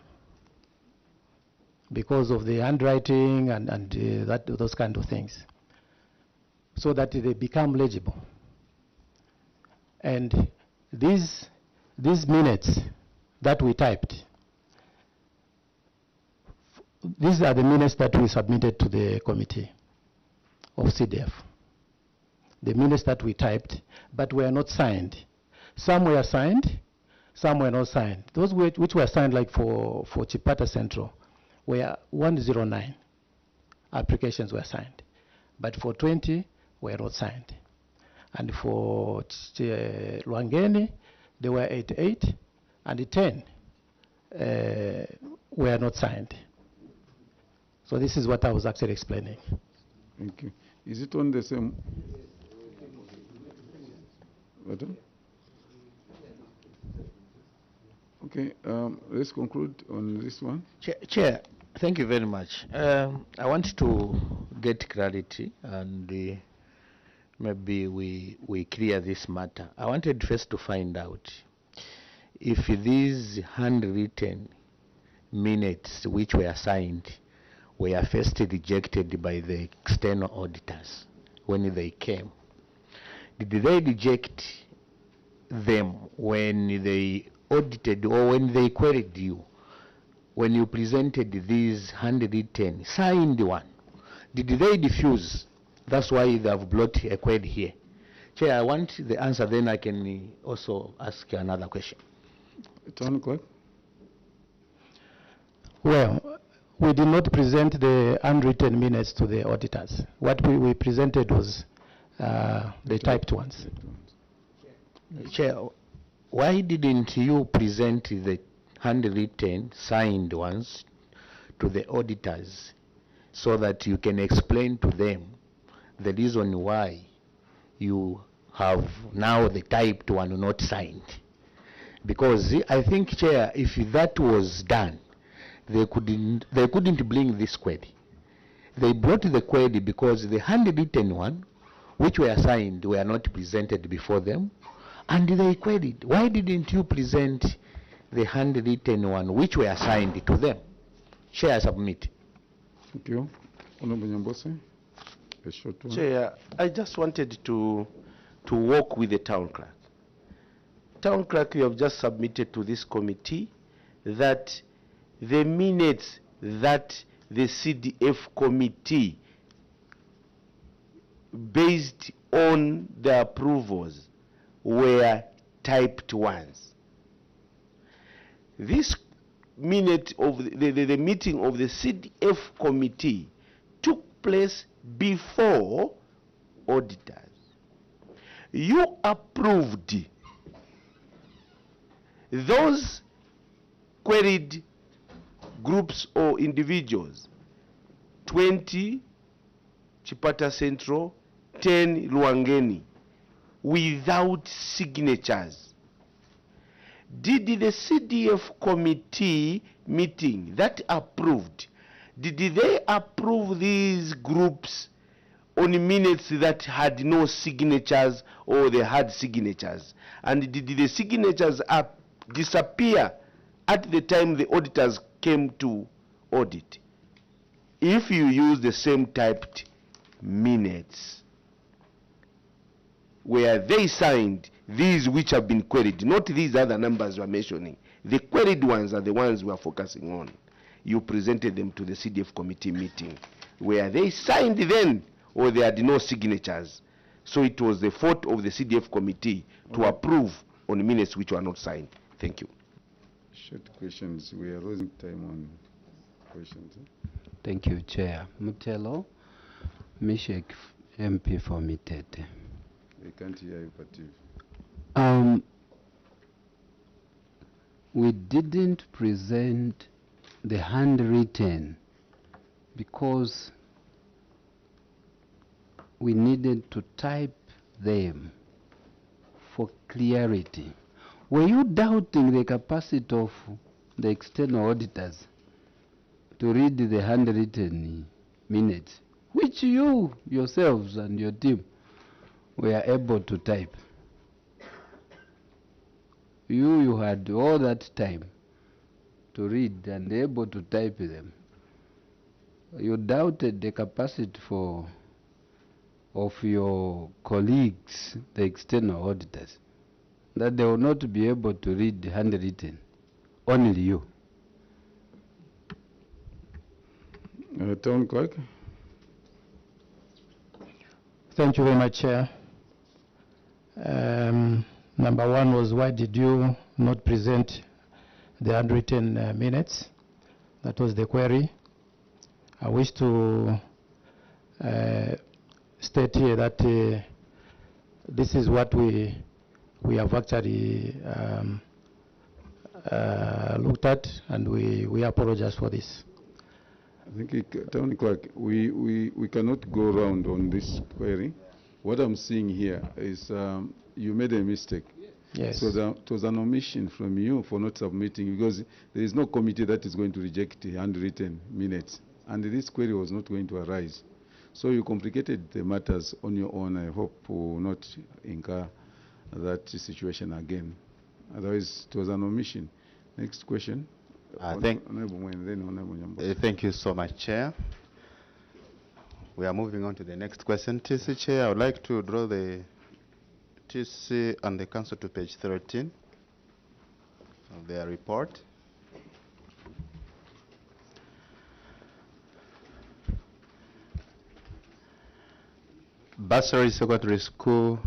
because of the handwriting and those kind of things, so that they become legible. And these minutes that we typed, these are the minutes that we submitted to the committee of CDF. The minutes that we typed, but were not signed. Some were signed, some were not signed. Those which were signed, like for Chipata Central, were 109 applications were signed, but for 20 were not signed. And for Lwangeni, there were 88, and 10 were not signed. So this is what I was actually explaining. Thank you. Is it on the same? Pardon? Okay, let's conclude on this one. Chair, thank you very much. I want to get clarity, and maybe we clear this matter. I wanted first to find out if these handwritten minutes which were signed were first rejected by the external auditors when they came. Did they reject them when they audited or when they queried you, when you presented these handwritten signed one? Did they refuse? That's why they have brought a query here. Chair, I want the answer, then I can also ask another question. Town Clerk. Well, we did not present the handwritten minutes to the auditors. What we presented was the typed ones. Chair, why didn't you present the handwritten, signed ones to the auditors so that you can explain to them the reason why you have now the typed one not signed? Because I think, Chair, if that was done, they couldn't bring this query. They brought the query because the handwritten one, which were signed, were not presented before them, and they queried, why didn't you present the handwritten one, which were signed to them? Chair, submit. Thank you. Honorable Nyambose, a short one. Chair, I just wanted to work with the Town Clerk. Town Clerk, you have just submitted to this committee that the minutes that the CDF committee, based on the approvals, were typed ones. This minute of the meeting of the CDF committee took place before auditors. You approved those queried groups or individuals, 20 Chipata Central, 10 Luangeni, without signatures. Did the CDF committee meeting that approved, did they approve these groups on minutes that had no signatures or they had signatures? And did the signatures disappear at the time the auditors came to audit? If you use the same typed minutes where they signed these which have been queried, not these other numbers we are mentioning, the queried ones are the ones we are focusing on. You presented them to the CDF committee meeting where they signed then or they had no signatures. So it was the fault of the CDF committee to approve on minutes which were not signed. Thank you. Short questions. We are losing time on questions. Thank you, Chair. Mutelo, Mishek, MP for Mitete. I can't hear you, Pativ. We didn't present the handwritten because we needed to type them for clarity. Were you doubting the capacity of the external auditors to read the handwritten minutes, which you yourselves and your team were able to type? You had all that time to read and able to type them. You doubted the capacity of your colleagues, the external auditors, that they will not be able to read handwritten. Only you. Town Clerk. Thank you very much, Chair. Number one was, why did you not present the handwritten minutes? That was the query. I wish to state here that this is what we have actually looked at, and we apologize for this. I think, Town Clerk, we cannot go around on this query. What I'm seeing here is you made a mistake. Yes. So it was an omission from you for not submitting, because there is no committee that is going to reject the handwritten minutes, and this query was not going to arise. So you complicated the matters on your own. I hope we will not incur that situation again. Otherwise, it was an omission. Next question. Thank you so much, Chair. We are moving on to the next question. TC Chair, I would like to draw the TC and the Council to page 13 of their report. Bursary Secondary School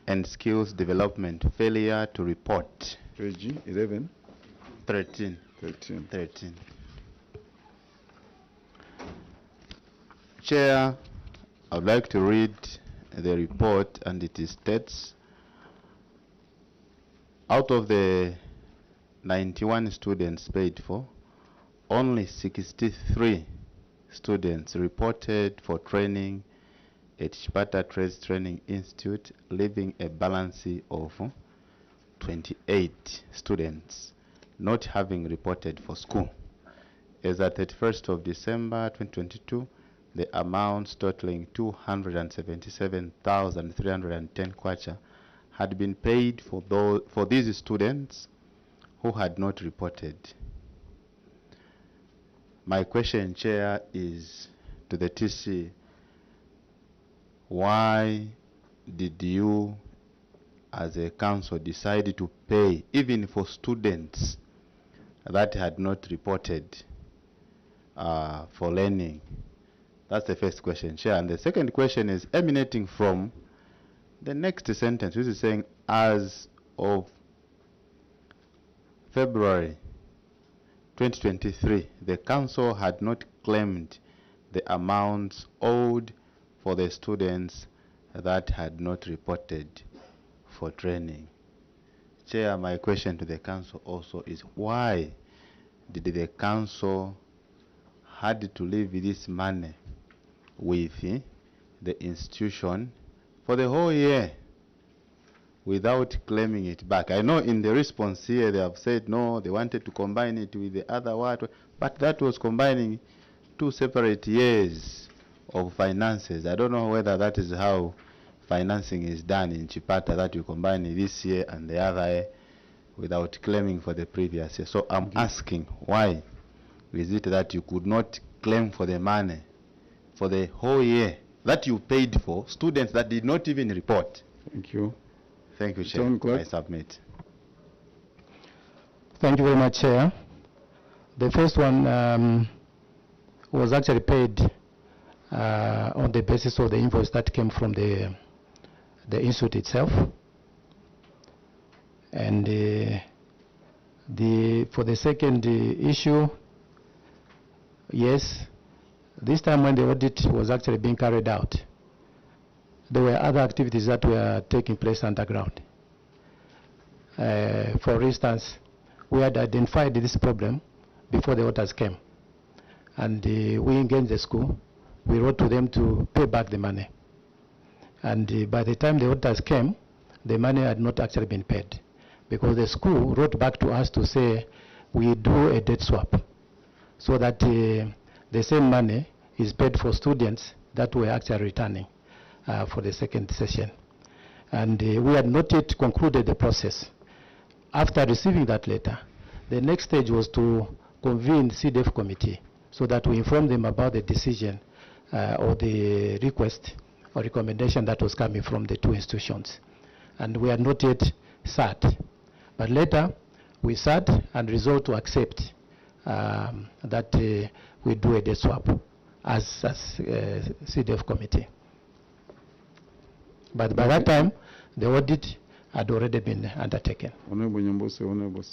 and Skills Development failure to report. Page 11. 13. 13. 13. Chair, I would like to read the report, and it states, out of the 91 students paid for, only 63 students reported for training at Chipata Trades Training Institute, leaving a balance of 28 students not having reported for school. As at 31st of December 2022, the amounts totaling 277,310 kwacha had been paid for these students who had not reported. My question, Chair, is to the TC. Why did you, as a council, decide to pay even for students that had not reported for learning? That's the first question, Chair. And the second question is emanating from the next sentence, which is saying, as of February 2023, the council had not claimed the amounts owed for the students that had not reported for training. Chair, my question to the council also is why did the council had to leave this money with the institution for the whole year without claiming it back? I know in the response here they have said no, they wanted to combine it with the other one, but that was combining 2 separate years of finances. I don't know whether that is how financing is done in Chipata, that you combine this year and the other year without claiming for the previous year. So I'm asking, why is it that you could not claim for the money for the whole year that you paid for students that did not even report? Thank you. Thank you, Chair. Town Clerk. I submit. Thank you very much, Chair. The first one was actually paid on the basis of the invoice that came from the institute itself. And for the second issue, yes, this time when the audit was actually being carried out, there were other activities that were taking place underground. For instance, we had identified this problem before the auditors came. And we engaged the school. We wrote to them to pay back the money. And by the time the auditors came, the money had not actually been paid, because the school wrote back to us to say we do a debt swap, so that the same money is paid for students that were actually returning for the second session. And we had not yet concluded the process. After receiving that letter, the next stage was to convene CDF committee so that we inform them about the decision or the request or recommendation that was coming from the 2 institutions. And we had not yet sat. But later, we sat and resolved to accept that we do a debt swap as CDF committee. But by that time, the audit had already been undertaken. Honorable Nyambose, Honorable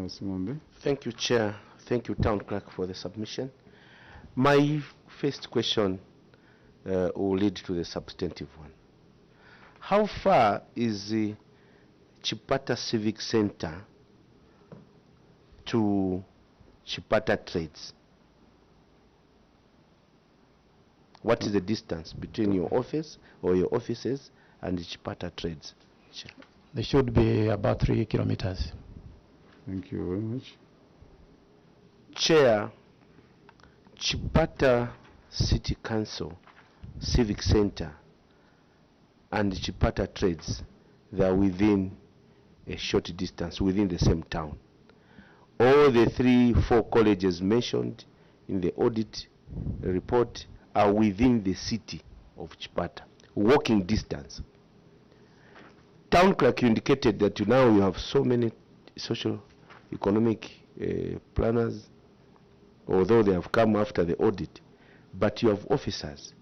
Simombe. Thank you, Chair. Thank you, Town Clerk, for the submission. My first question will lead to the substantive one. How far is the Chipata Civic Center to Chipata Trades? What is the distance between your office or your offices and the Chipata Trades? Chair. They should be about 3 kilometers. Thank you very much. Chair, Chipata City Council, Civic Center, and Chipata Trades, they are within a short distance, within the same town. All the 3-4 colleges mentioned in the audit report are within the city of Chipata, walking distance. Town Clerk, you indicated that now you have so many social economic planners, although they have come after the audit, but you have officers.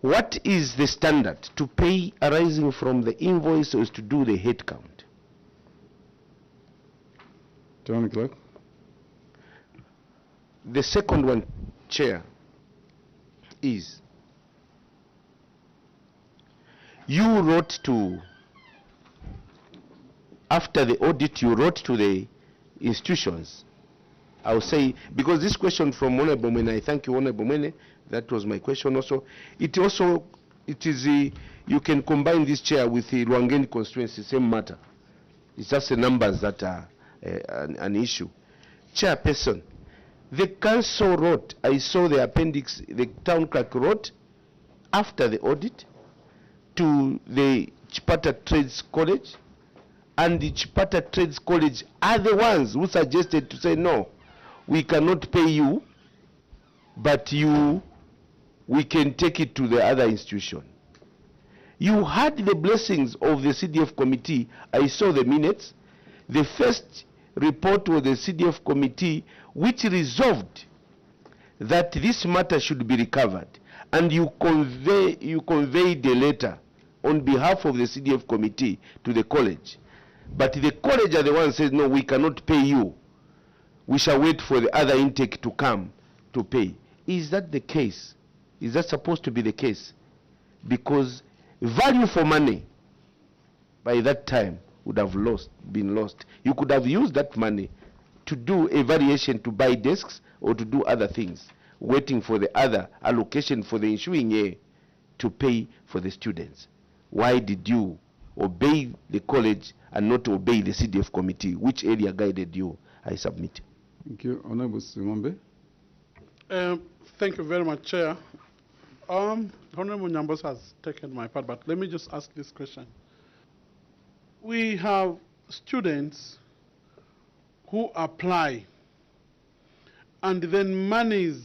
What is the standard to pay arising from the invoice or is to do the head count? Town Clerk. The second one, Chair, is you wrote to, after the audit, you wrote to the institutions. I will say, because this question from Honorable Mwene, I thank you, Honorable Mwene, that was my question also. It is, you can combine this, Chair, with the Rwangeni constituency, same matter. It's just the numbers that are an issue. Chairperson, the council wrote, I saw the appendix, the Town Clerk wrote, after the audit, to the Chipata Trades College, and the Chipata Trades College are the ones who suggested to say, no, we cannot pay you, but we can take it to the other institution. You had the blessings of the CDF committee. I saw the minutes. The first report was the CDF committee, which resolved that this matter should be recovered, and you conveyed the letter on behalf of the CDF committee to the college. But the college are the ones who said, no, we cannot pay you. We shall wait for the other intake to come to pay. Is that the case? Is that supposed to be the case? Because value for money by that time would have been lost. You could have used that money to do a variation to buy desks or to do other things, waiting for the other allocation for the ensuing year to pay for the students. Why did you obey the college and not obey the CDF committee? Which area guided you? I submit. Thank you. Honorable Singombe. Thank you very much, Chair. Honorable Nyambos has taken my part, but let me just ask this question. We have students who apply, and then monies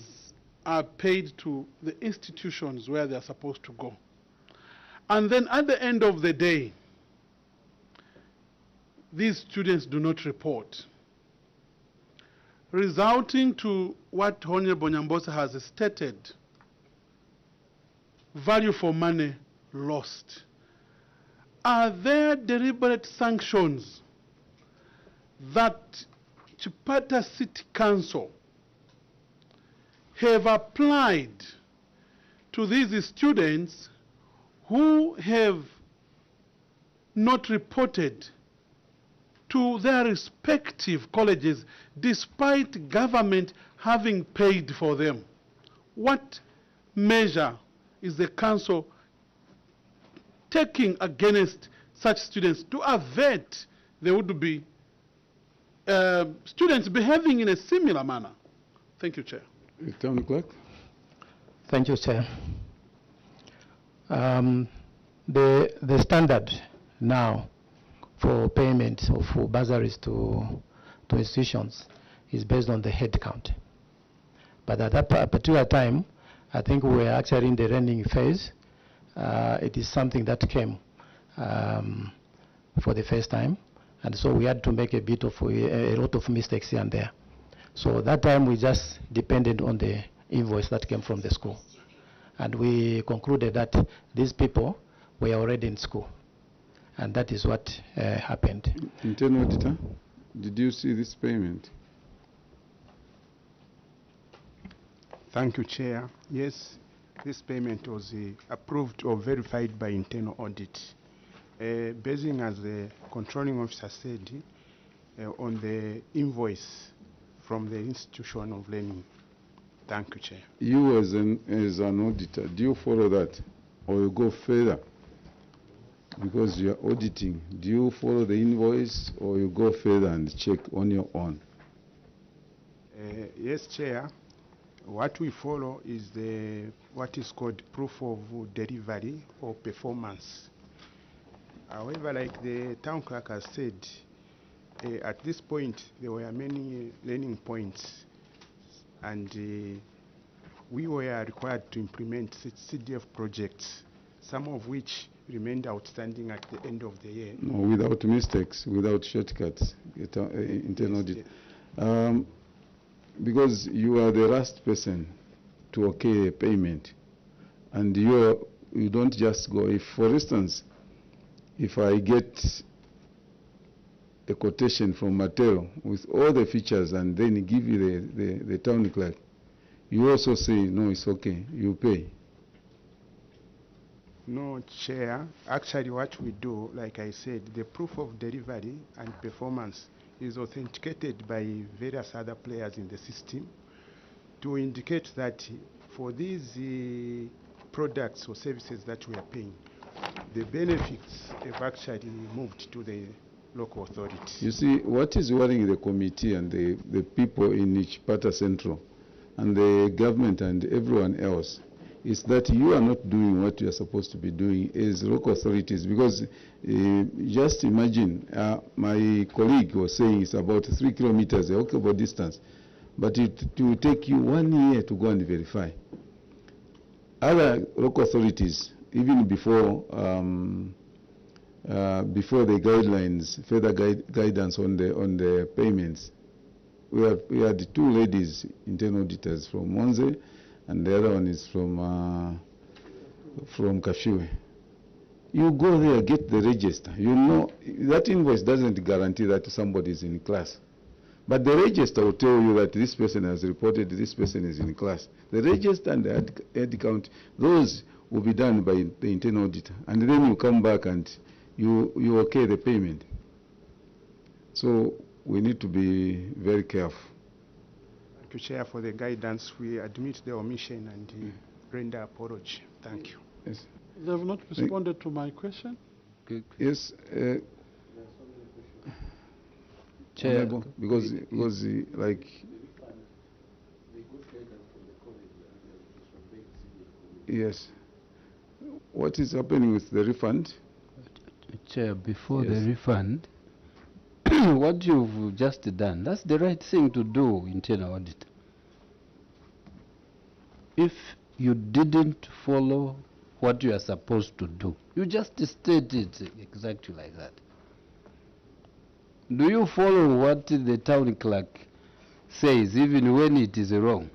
are paid to the institutions where they are supposed to go. And then at the end of the day, these students do not report, resulting to what Honorable Nyambosa has stated, value for money lost. Are there deliberate sanctions that Chipata City Council have applied to these students who have not reported to their respective colleges despite government having paid for them? What measure is the council taking against such students to avert there would be students behaving in a similar manner? Thank you, Chair. Town Clerk. Thank you, Chair. The standard now for payment of bursaries to institutions is based on the head count. But at that particular time, I think we were actually in the running phase. It is something that came for the first time, and so we had to make a lot of mistakes here and there. So that time we just depended on the invoice that came from the school. And we concluded that these people were already in school. And that is what happened. Internal auditor, did you see this payment? Thank you, Chair. Yes, this payment was approved or verified by internal audit. Basing, as the controlling officer said, on the invoice from the institution of learning. Thank you, Chair. You as an auditor, do you follow that or you go further? Because you are auditing, do you follow the invoice or you go further and check on your own? Yes, Chair. What we follow is what is called proof of delivery or performance. However, like the town clerk has said, at this point there were many learning points, and we were required to implement CDF projects, some of which remained outstanding at the end of the year. No, without mistakes, without shortcuts, internal audit. Because you are the last person to okay a payment, and you don't just go. If, for instance, if I get a quotation from Mateo with all the features and then give you the town clerk, you also say, no, it's okay, you pay. No, Chair. Actually, what we do, like I said, the proof of delivery and performance is authenticated by various other players in the system to indicate that for these products or services that we are paying, the benefits have actually moved to the local authority. You see, what is worrying the committee and the people in Chipata Central and the government and everyone else is that you are not doing what you are supposed to be doing as local authorities. Because just imagine, my colleague was saying it's about 3 kilometers, a walkable distance, but it will take you 1 year to go and verify. Other local authorities, even before the guidelines, further guidance on the payments, we had 2 ladies, internal auditors from Monze, and the other one is from Kashiwe. You go there, get the register. You know, that invoice doesn't guarantee that somebody is in class. But the register will tell you that this person has reported, this person is in class. The register and the head count, those will be done by the internal auditor. And then you come back and you okay the payment. So we need to be very careful. Thank you, Chair, for the guidance. We admit the omission and render apology. Thank you. Yes. They have not responded to my question. Yes. Chair, because like. Yes. What is happening with the refund? Chair, before Yes. the refund, what you've just done, that's the right thing to do, internal audit. If you didn't follow what you are supposed to do, you just state it exactly like that. Do you follow what the town clerk says, even when it is wrong?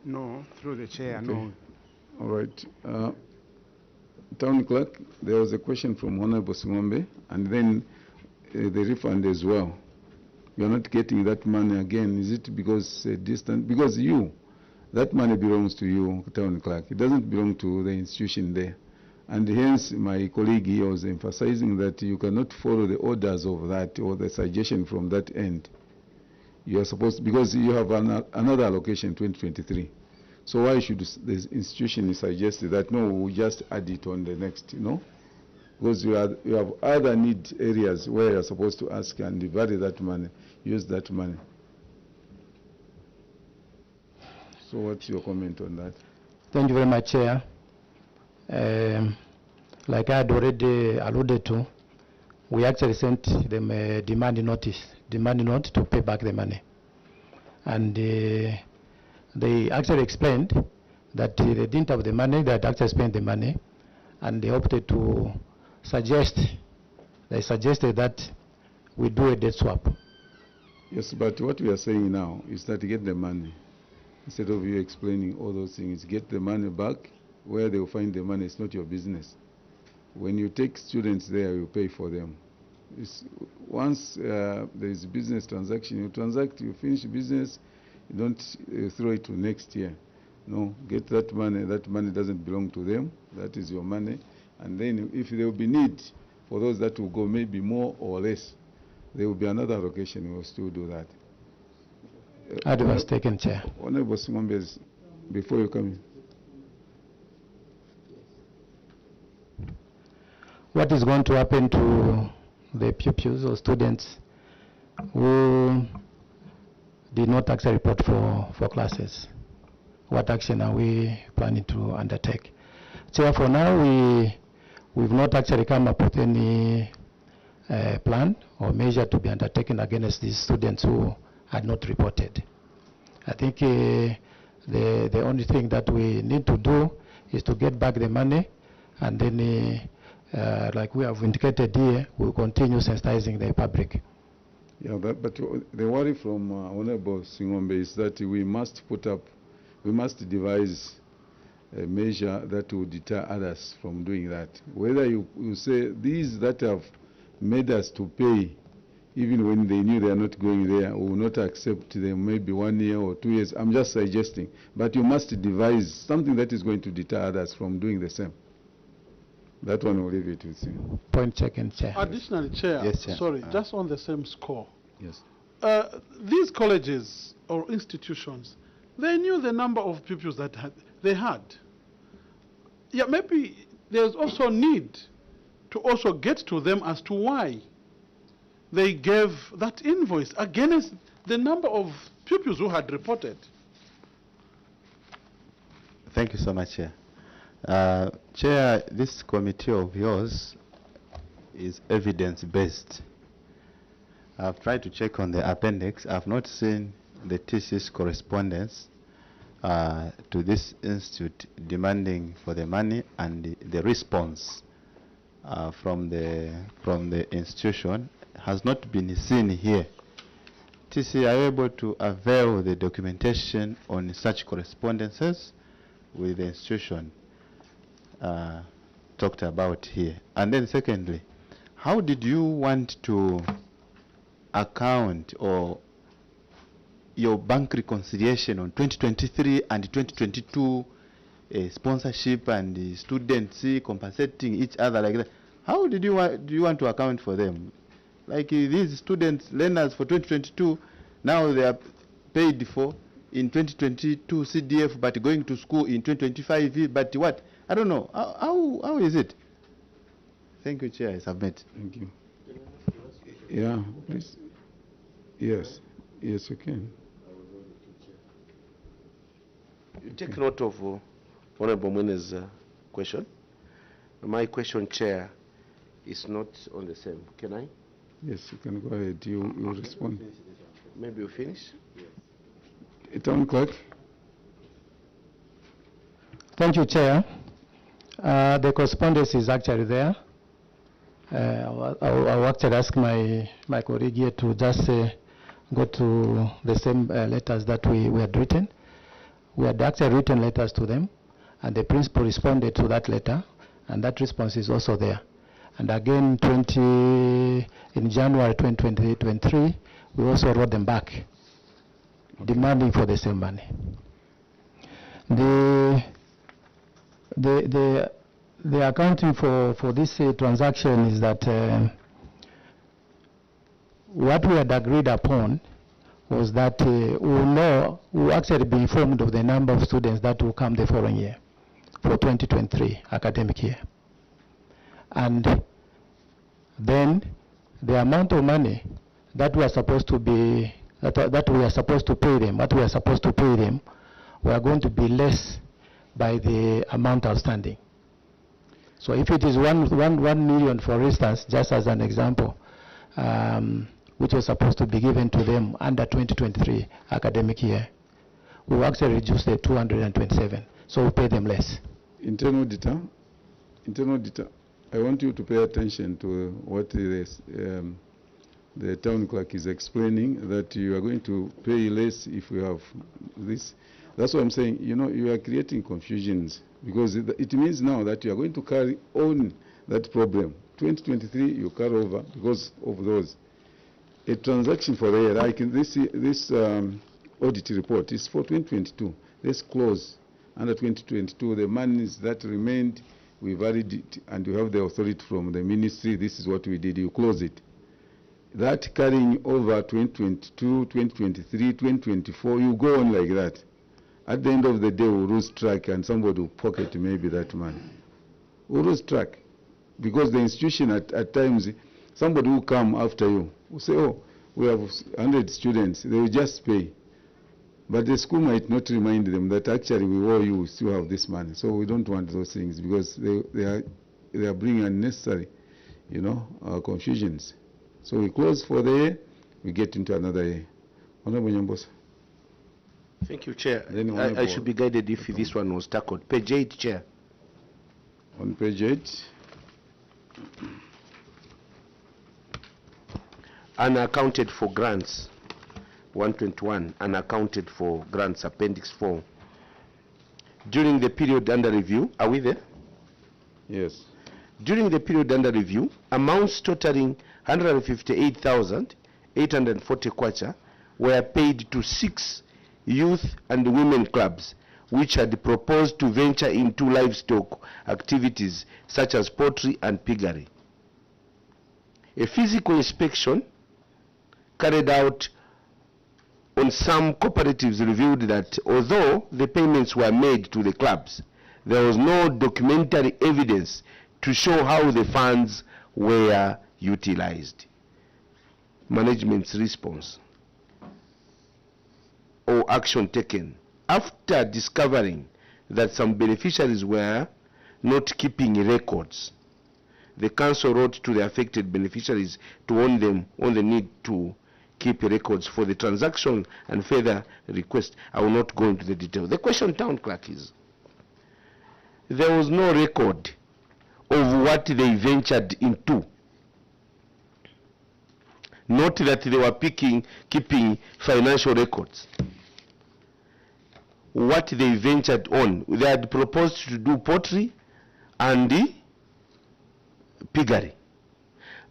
No, through the chair, Okay. no. All right. Town clerk, there was a question from Honorable Singombe, and then the refund as well. You're not getting that money again. Is it because distant? Because that money belongs to you, town clerk. It doesn't belong to the institution there. And hence, my colleague here was emphasizing that you cannot follow the orders of that or the suggestion from that end. You are supposed, because you have another allocation 2023. So why should the institution suggest that, no, we'll just add it on the next, Because you have other need areas where you're supposed to ask and vary that money, use that money. So what's your comment on that? Thank you very much, Chair. Like I had already alluded to, we actually sent them a demand note to pay back the money. And they actually explained that they didn't have the money, they had actually spent the money, and they opted to suggested that we do a debt swap. Yes, but what we are saying now is that you get the money. Instead of you explaining all those things, get the money back. Where they will find the money, it's not your business. When you take students there, you pay for them. Once there is a business transaction, you transact, you finish business, you don't throw it to next year. No, get that money. That money doesn't belong to them. That is your money. And then if there will be need for those that will go, maybe more or less, there will be another allocation. We will still do that. Advice taken, Chair. Honorable Singombe, before you come in. What is going to happen to the pupils or students who did not actually report for classes? What action are we planning to undertake? Chair, for now, we've not actually come up with any plan or measure to be undertaken against these students who had not reported. I think the only thing that we need to do is to get back the money, and then like we have indicated here, we'll continue sensitizing the public. Yeah, but the worry from Honorable Singombe is that we must devise a measure that will deter others from doing that. Whether you say these that have made us to pay, even when they knew they are not going there, will not accept them maybe 1 year or 2 years. I'm just suggesting. But you must devise something that is going to deter others from doing the same. That one will leave it with you. Point taken, Chair. Additionally, Chair, Yes, Chair. sorry, just on the same score. Yes. These colleges or institutions, they knew the number of pupils that they had. Yeah, maybe there's also need to also get to them as to why they gave that invoice against the number of pupils who had reported. Thank you so much, Chair. Chair, this committee of yours is evidence-based. I've tried to check on the appendix. I've not seen the TC's correspondence to this institute demanding for the money, and the response from the institution has not been seen here. TC, are you able to avail the documentation on such correspondences with the institution talked about here? And then secondly, how did you want to account or your bank reconciliation on 2023 and 2022 sponsorship and students compensating each other like that? How do you want to account for them? Like these students, learners for 2022, now they are paid for in 2022 CDF, but going to school in 2025, but what? I don't know. How is it? Thank you, Chair. I submit. Thank you. Yeah, please. Yes. Yes, you can. You take note of Honorable Mwene's question. My question, Chair, is not on the same. Can I? Yes, you can go ahead. You respond. Maybe you finish? Town Clerk. Thank you, Chair. The correspondence is actually there. I'll actually ask my colleague here to just go to the same letters that we had written. We had actually written letters to them, and the principal responded to that letter, and that response is also there. And again, in January 2023, we also wrote them back, demanding for the same money. The accounting for this transaction is that what we had agreed upon was that we'll actually be informed of the number of students that will come the following year for 2023 academic year. And then the amount of money that we are supposed to be, that we are supposed to pay them, we are going to be less by the amount outstanding. So if it is 1 million, for instance, just as an example, which was supposed to be given to them under 2023 academic year, we will actually reduce the 227, so we pay them less. Internal auditor, I want you to pay attention to what the town clerk is explaining, that you are going to pay less if we have this. That's what I'm saying. You know, you are creating confusions, because it means now that you are going to carry on that problem. 2023, you carry over because of those. A transaction for the year, like this audit report is for 2022. Let's close under 2022. The monies that remained, we varied it, and you have the authority from the ministry. This is what we did. You close it. That carrying over 2022, 2023, 2024, you go on like that. At the end of the day, we'll lose track, and somebody will pocket maybe that money. We'll lose track, because the institution at times, somebody will come after you, will say, oh, we have 100 students, they will just pay. But the school might not remind them that actually we owe you, still have this money. So we don't want those things, because they are bringing unnecessary, confusions. So we close for the year, we get into another year. Honorable Nyambosa. Thank you, Chair. I should be guided if this one was tackled. Page 8, Chair. On page 8. Unaccounted for grants, 121, unaccounted for grants, appendix 4. During the period under review, are we there? Yes. During the period under review, amounts totaling 158,840 kwacha were paid to 6 youth and women clubs, which had proposed to venture into livestock activities such as poultry and piggery. A physical inspection carried out on some cooperatives revealed that although the payments were made to the clubs, there was no documentary evidence to show how the funds were utilized. Management's response or action taken. After discovering that some beneficiaries were not keeping records, the council wrote to the affected beneficiaries to warn them on the need to keep records for the transaction and further request. I will not go into the detail. The question, town clerk, is there was no record of what they ventured into. Not that they were keeping financial records. What they ventured on, they had proposed to do poultry and piggery.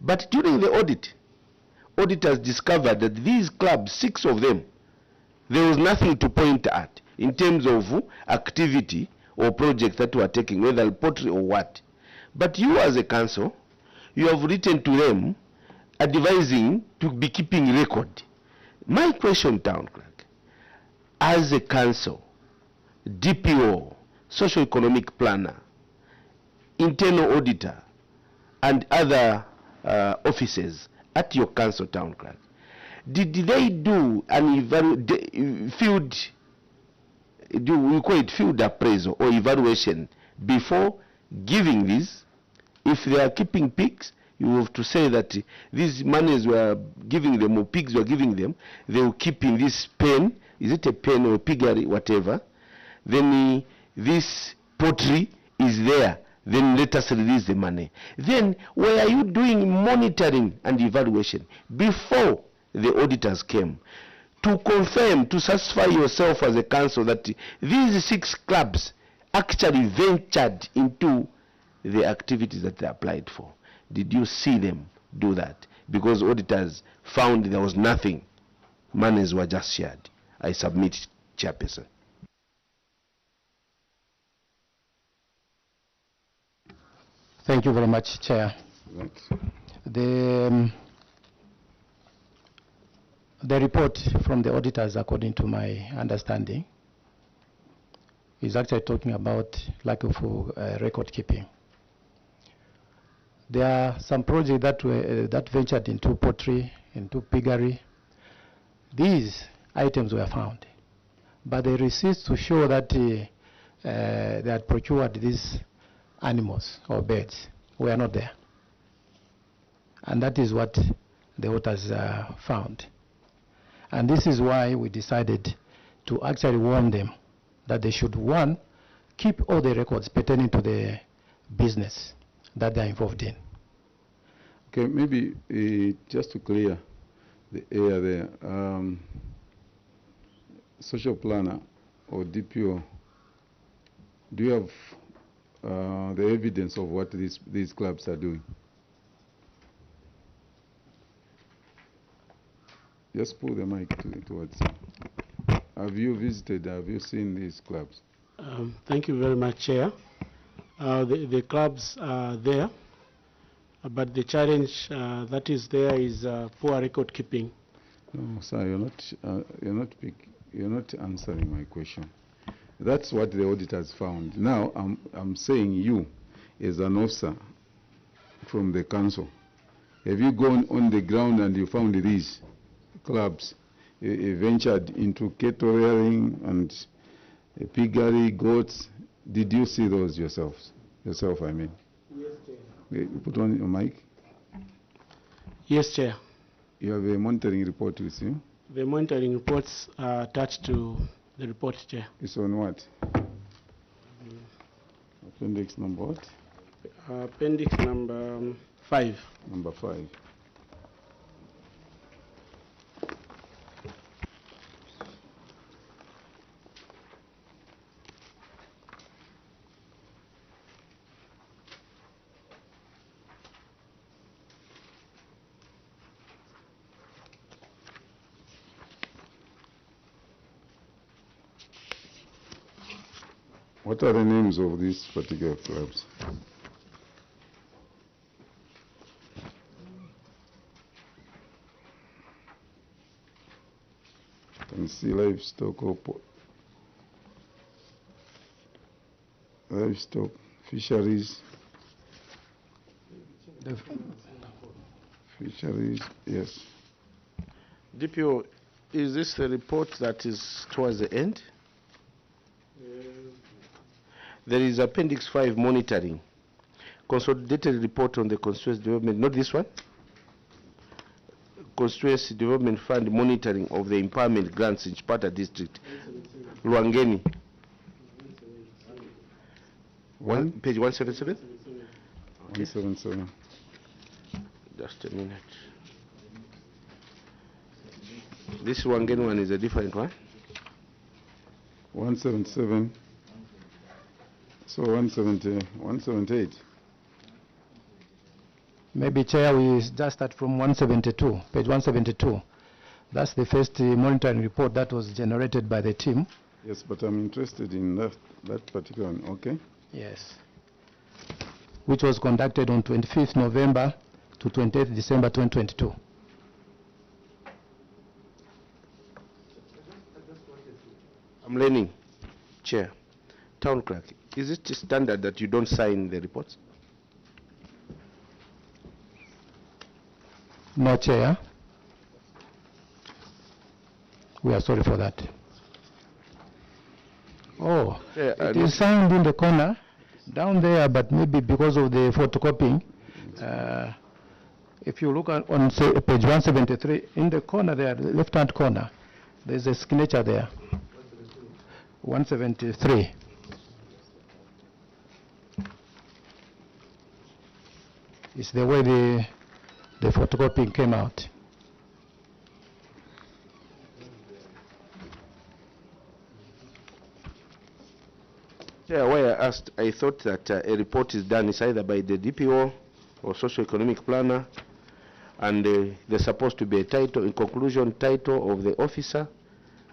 But during the audit, auditors discovered that these clubs, 6 of them, there was nothing to point at in terms of activity or project that were taking, whether poultry or what. But you as a council, you have written to them advising to be keeping record. My question, Town Clerk, as a council, DPO, socio-economic planner, internal auditor, and other officers at your council, Town Clerk, did they do an field, we call it field appraisal or evaluation before giving this? If they are keeping pigs, you have to say that these monies were giving them or pigs were giving them, they will keep in this pen, is it a pen or a piggery, whatever, then this pottery is there, then let us release the money. Then were you doing monitoring and evaluation before the auditors came to confirm, to satisfy yourself as a council that these 6 clubs actually ventured into the activities that they applied for? Did you see them do that? Because auditors found there was nothing. Monies were just shared. I submit, Chairperson. Thank you very much, Chair. The report from the auditors, according to my understanding, is actually talking about lack of record keeping. There are some projects that ventured into pottery, into piggery. These items were found, but the receipts to show that they had procured these animals or birds were not there. And that is what the auditors found. And this is why we decided to actually warn them that they should, one, keep all the records pertaining to the business that they are involved in. Okay, maybe just to clear the air there, social planner or DPO, do you have the evidence of what these clubs are doing? Just pull the mic towards you. Have you visited, have you seen these clubs? Thank you very much, Chair. The clubs are there, but the challenge that is there is poor record keeping. No, sir, you're not answering my question. That's what the auditors found. Now, I'm saying you, as an officer from the council, have you gone on the ground and you found these clubs ventured into cattle rearing and piggery, goats? Did you see those yourselves? Yourself, I mean. Yes, Chair. You put on your mic. Yes, Chair. You have a monitoring report with you? The monitoring reports are attached to the report, Chair. It's on what? Appendix number what? Appendix number 5. Number 5. What are the names of these particular clubs? You can see livestock, fisheries. Fisheries, yes. DPO, is this the report that is towards the end? There is Appendix 5, monitoring. Consolidated report on the constituency development, not this one. Constituency Development Fund monitoring of the empowerment grants in Chipata District. Luangeni. Page 177? 177. Just a minute. This Luangeni one is a different one. 177. So 178. Maybe, Chair, we just start from 172, page 172. That's the first monitoring report that was generated by the team. Yes, but I'm interested in that particular one, okay? Yes. Which was conducted on 25th November to 28th December 2022. I'm learning, Chair. Town clerk, is it standard that you don't sign the reports? No, Chair. We are sorry for that. Oh, it is signed in the corner down there, but maybe because of the photocopying, if you look on page 173, in the corner there, the left-hand corner, there's a signature there. 173. It's the way the photocopying came out. Yeah, where I asked, I thought that a report is done is either by the DPO or socio-economic planner, and there's supposed to be a title, in conclusion, title of the officer,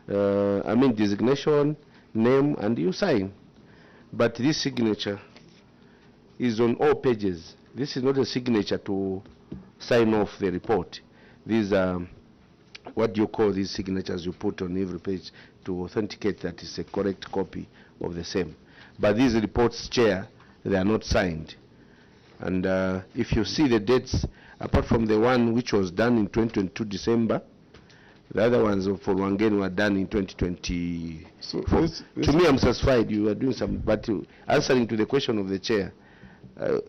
designation, name, and you sign. But this signature is on all pages. This is not a signature to sign off the report. These are, what do you call these signatures you put on every page to authenticate that it's a correct copy of the same. But these reports, Chair, they are not signed. And if you see the dates, apart from the one which was done in 2022 December, the other ones for Wangeni were done in 2020. So to me, I'm satisfied you are doing some, but answering to the question of the Chair,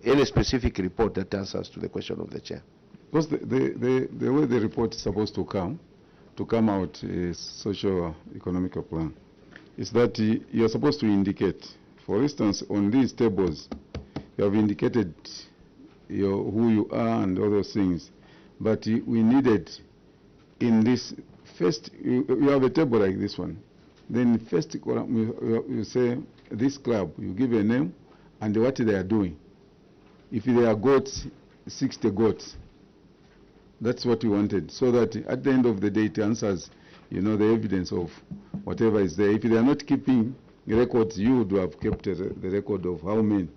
any specific report that answers to the question of the Chair. Because the way the report is supposed to come out is socio-economic plan, is that you are supposed to indicate, for instance, on these tables, you have indicated who you are and all those things, but we needed in this first, you have a table like this one, then first column you say this club, you give a name and what they are doing. If they are goats, 60 goats. That's what we wanted, so that at the end of the day it answers, the evidence of whatever is there. If they are not keeping records, you would have kept the record of how many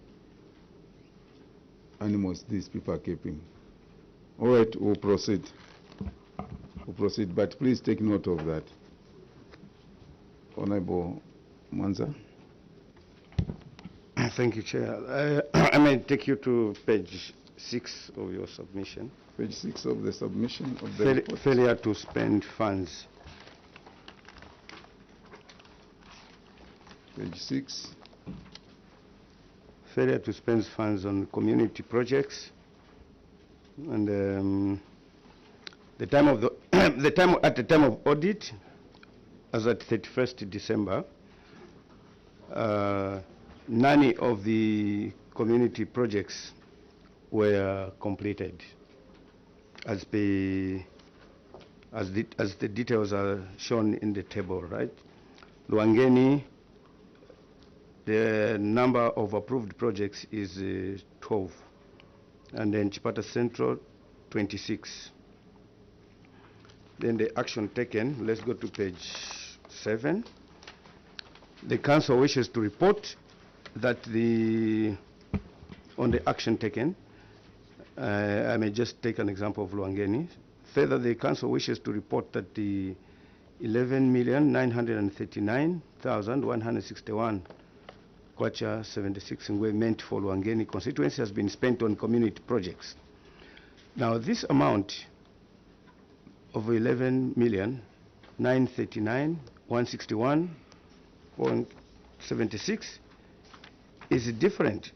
animals these people are keeping. All right, we'll proceed. We'll proceed, but please take note of that. Honorable Mwanza. Thank you, Chair. I may take you to page 6 of your submission. Page 6 of the submission of the report. Failure to spend funds. Page 6. Failure to spend funds on community projects. And the time of at the time of audit, as at 31st December, none of the community projects were completed, as the details are shown in the table, right? Luangeni, the number of approved projects is 12, and then Chipata Central, 26. Then the action taken, let's go to page 7. The council wishes to report that on the action taken, I may just take an example of Luangeni. Further, the council wishes to report that the 11,939,161 kwacha 76 ngwe meant for Luangeni constituency has been spent on community projects. Now, this amount of 11,939,161.76 is different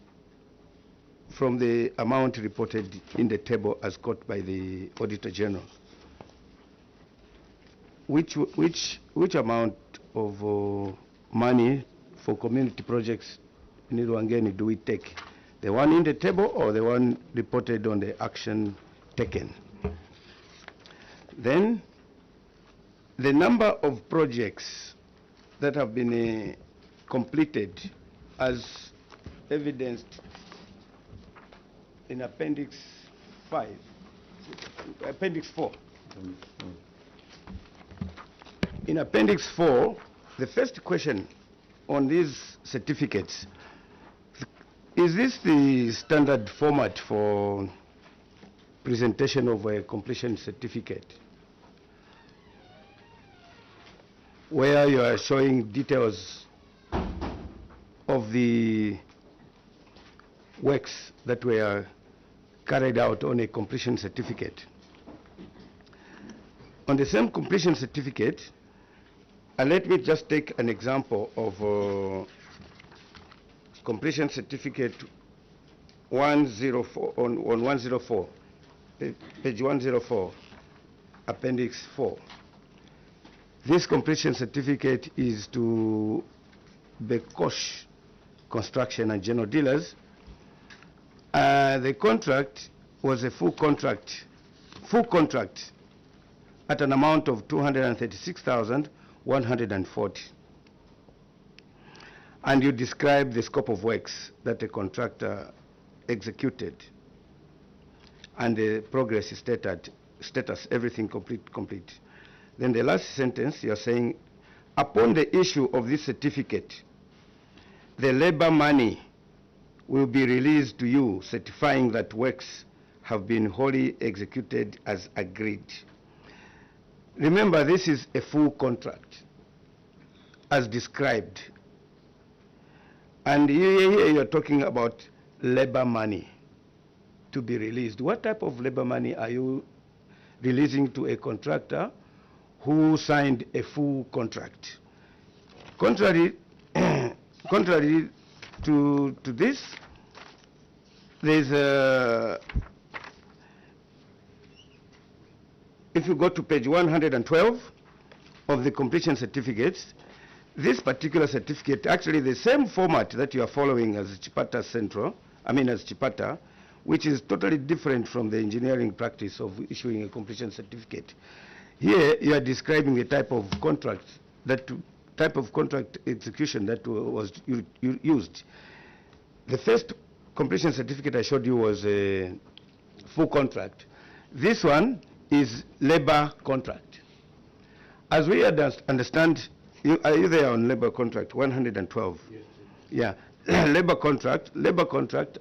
from the amount reported in the table as got by the Auditor General. Which amount of money for community projects in Luangeni do we take? The one in the table or the one reported on the action taken? Then, the number of projects that have been completed as evidenced in Appendix 4. In Appendix 4, the first question on these certificates, is this the standard format for presentation of a completion certificate, where you are showing details of the works that were carried out on a completion certificate. On the same completion certificate, and let me just take an example of completion certificate 104 on 104, page 104, appendix 4. This completion certificate is to Bekosh Construction and General Dealers. The contract was a full contract at an amount of 236,140. And you describe the scope of works that the contractor executed and the progress status, everything complete. Then the last sentence, you're saying, upon the issue of this certificate, the labor money will be released to you, certifying that works have been wholly executed as agreed. Remember, this is a full contract, as described. And here you're talking about labor money to be released. What type of labor money are you releasing to a contractor who signed a full contract? Contrary to this, there's if you go to page 112 of the completion certificates, this particular certificate, actually the same format that you are following as Chipata Central, as Chipata, which is totally different from the engineering practice of issuing a completion certificate. Here you are describing the type of contract execution that was used. The first completion certificate I showed you was a full contract. This one is labor contract. As we understand, are you there on labor contract 112? Yes. Yeah. Labor contract,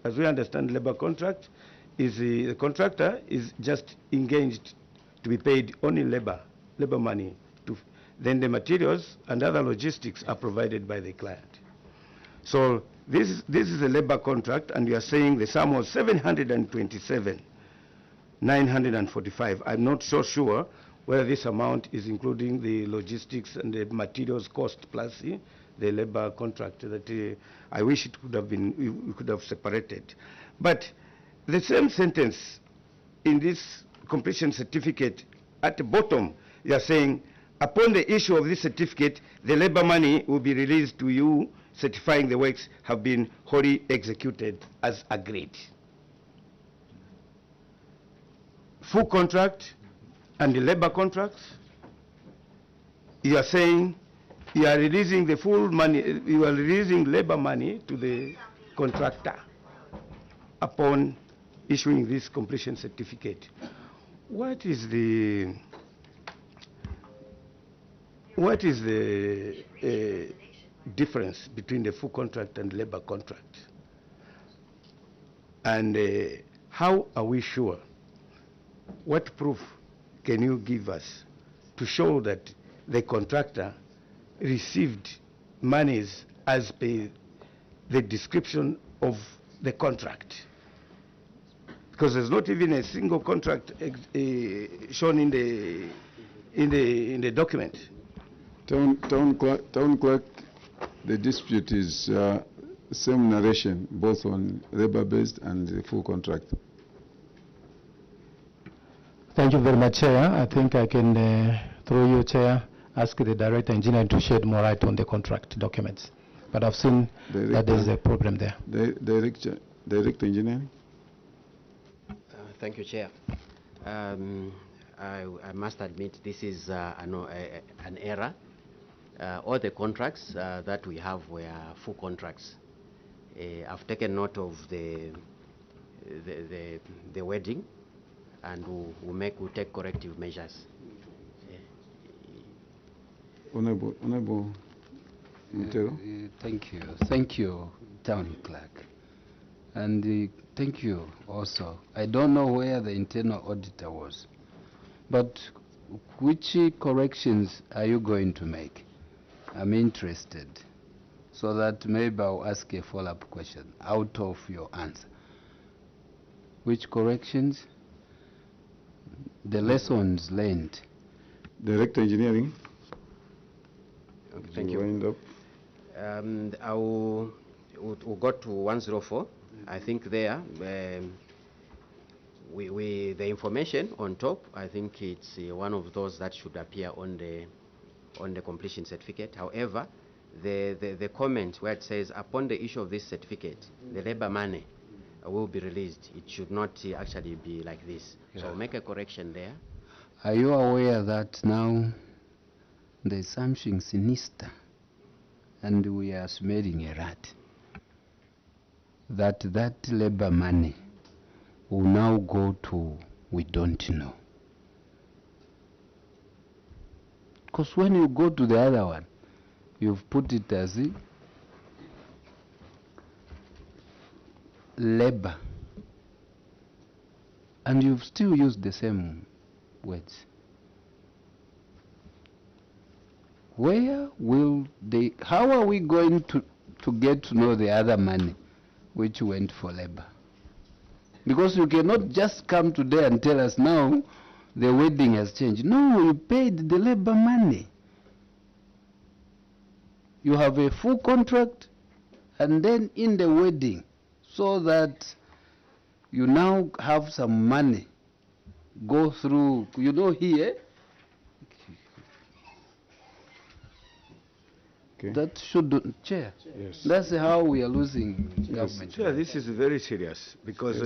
as we understand labor contract, is the contractor is just engaged to be paid only labor money. Then the materials and other logistics are provided by the client. So this is a labor contract, and you are saying the sum was 727,945. I'm not so sure whether this amount is including the logistics and the materials cost plus the labor contract that I wish it could have been, we could have separated. But the same sentence in this completion certificate, at the bottom, you are saying, upon the issue of this certificate, the labor money will be released to you, certifying the works have been wholly executed as agreed. Full contract and the labor contracts, you are saying you are releasing the full money, you are releasing labor money to the contractor upon issuing this completion certificate. What is the difference between the full contract and labor contract? And how are we sure? What proof can you give us to show that the contractor received monies as per the description of the contract? Because there's not even a single contract shown in the document. Town clerk, the dispute is same narration, both on labor-based and the full contract. Thank you very much, Chair. I think I can, through you, Chair, ask the Director Engineer to shed more light on the contract documents. But I've seen that there's a problem there. Director Engineering. Thank you, Chair. I must admit this is an error. All the contracts that we have were full contracts. I've taken note of the wording, and we'll take corrective measures. Thank you, Town Clerk. And thank you also. I don't know where the internal auditor was, but which corrections are you going to make? I'm interested, so that maybe I'll ask a follow-up question out of your answer. Which corrections? The lessons learned. Director Engineering. Okay, thank you. Wind up. We'll go to 104. I think there, the information on top, I think it's one of those that should appear on the completion certificate. However, the comment where it says, upon the issue of this certificate, the labor money will be released. It should not actually be like this. Yeah. So make a correction there. Are you aware that now there's something sinister and we are smelling a rat? That labor money will now go to we don't know. Because when you go to the other one, you've put it as labor, and you've still used the same words. Where will they, how are we going to get to know the other money which went for labor? Because you cannot just come today and tell us now the wording has changed. No, you paid the labor money. You have a full contract, and then in the wording, so that you now have some money go through, you know, here. Okay. That should, Chair. Yes. That's how we are losing government. Chair, this is very serious because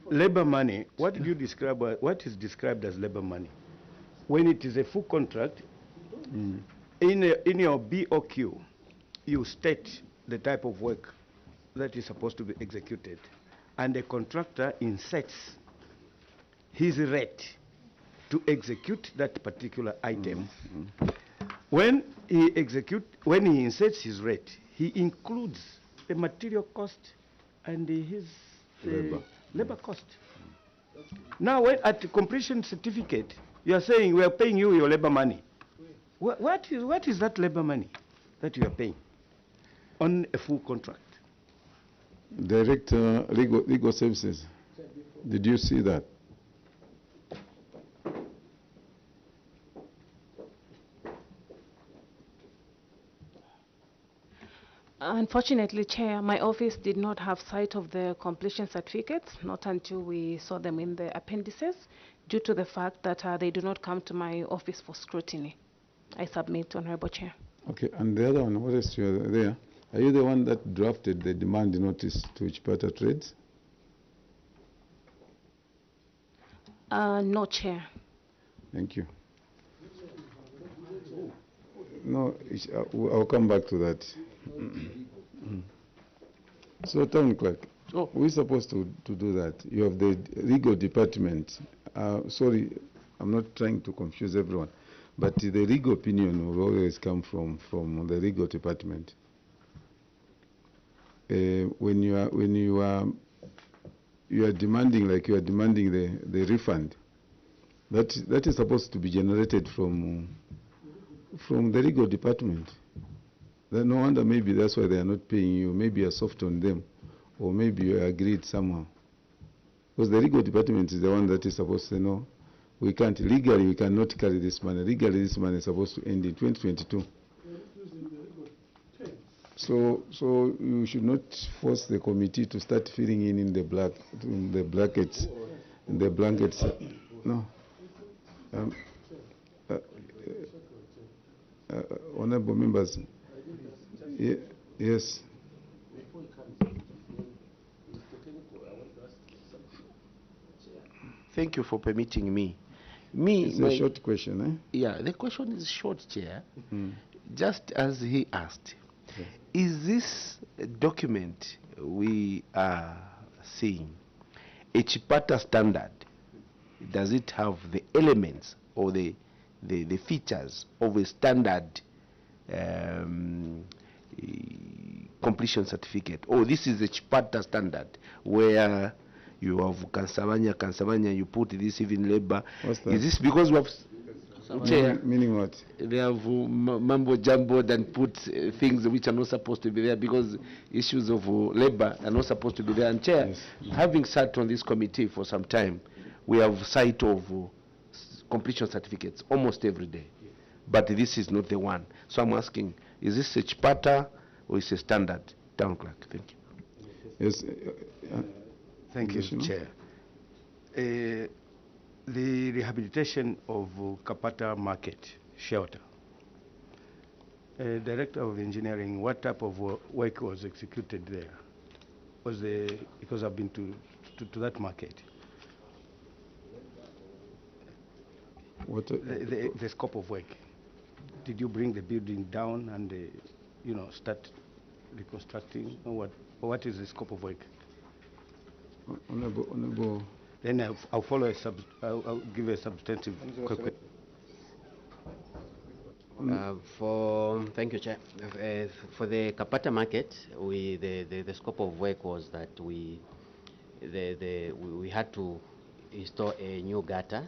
labor money, what did you describe, what is described as labor money? When it is a full contract, in your BOQ, you state the type of work that is supposed to be executed, and the contractor inserts his rate to execute that particular item. When he inserts his rate, he includes the material cost and his labor cost. Now, when at the completion certificate, you are saying we are paying you your labor money. What is that labor money that you are paying on a full contract? Director, legal services. Did you see that? Unfortunately, Chair, my office did not have sight of the completion certificates, not until we saw them in the appendices, due to the fact that they do not come to my office for scrutiny. I submit, Honorable Chair. Okay, and the other one, what is there? Are you the one that drafted the demand notice to Chipata Trades? No, Chair. Thank you. No, I'll come back to that. So, Town Clerk, we're supposed to do that. You have the legal department. Sorry, I'm not trying to confuse everyone, but the legal opinion will always come from the legal department. When you are demanding, like you are demanding the refund, that is supposed to be generated from the legal department. Then no wonder maybe that's why they are not paying you. Maybe you are soft on them, or maybe you agreed somehow. Because the legal department is the one that is supposed to say, no, we can't, legally we cannot carry this money. Legally this money is supposed to end in 2022. So you should not force the committee to start filling in the blankets. No. Honorable members. Yes. Thank you for permitting me. It's a short question, eh? Yeah, the question is short, Chair. Just as he asked, is this document we are seeing a Chipata standard? Does it have the elements or the features of a standard completion certificate. Oh, this is a Chipata standard where you have Kansabanya, you put this even labor. What's that? Is this because we have Chair, meaning what? they have mambo jumbo and put things which are not supposed to be there because issues of labor are not supposed to be there. And Chair, Yes. having sat on this committee for some time, we have sight of completion certificates almost every day. But this is not the one. So I'm asking, is this a Chipata or is it a standard town clerk? Thank you. Yes. Thank you, Chair. The rehabilitation of Kapata Market shelter. Director of Engineering, what type of work was executed there? Because I've been to that market. What? The scope of work. Did you bring the building down and start reconstructing, or what is the scope of work? Honorable. Then I'll follow I'll give a substantive question. Thank you, Chair. For the Kapata market, the scope of work was that we had to install a new gutter.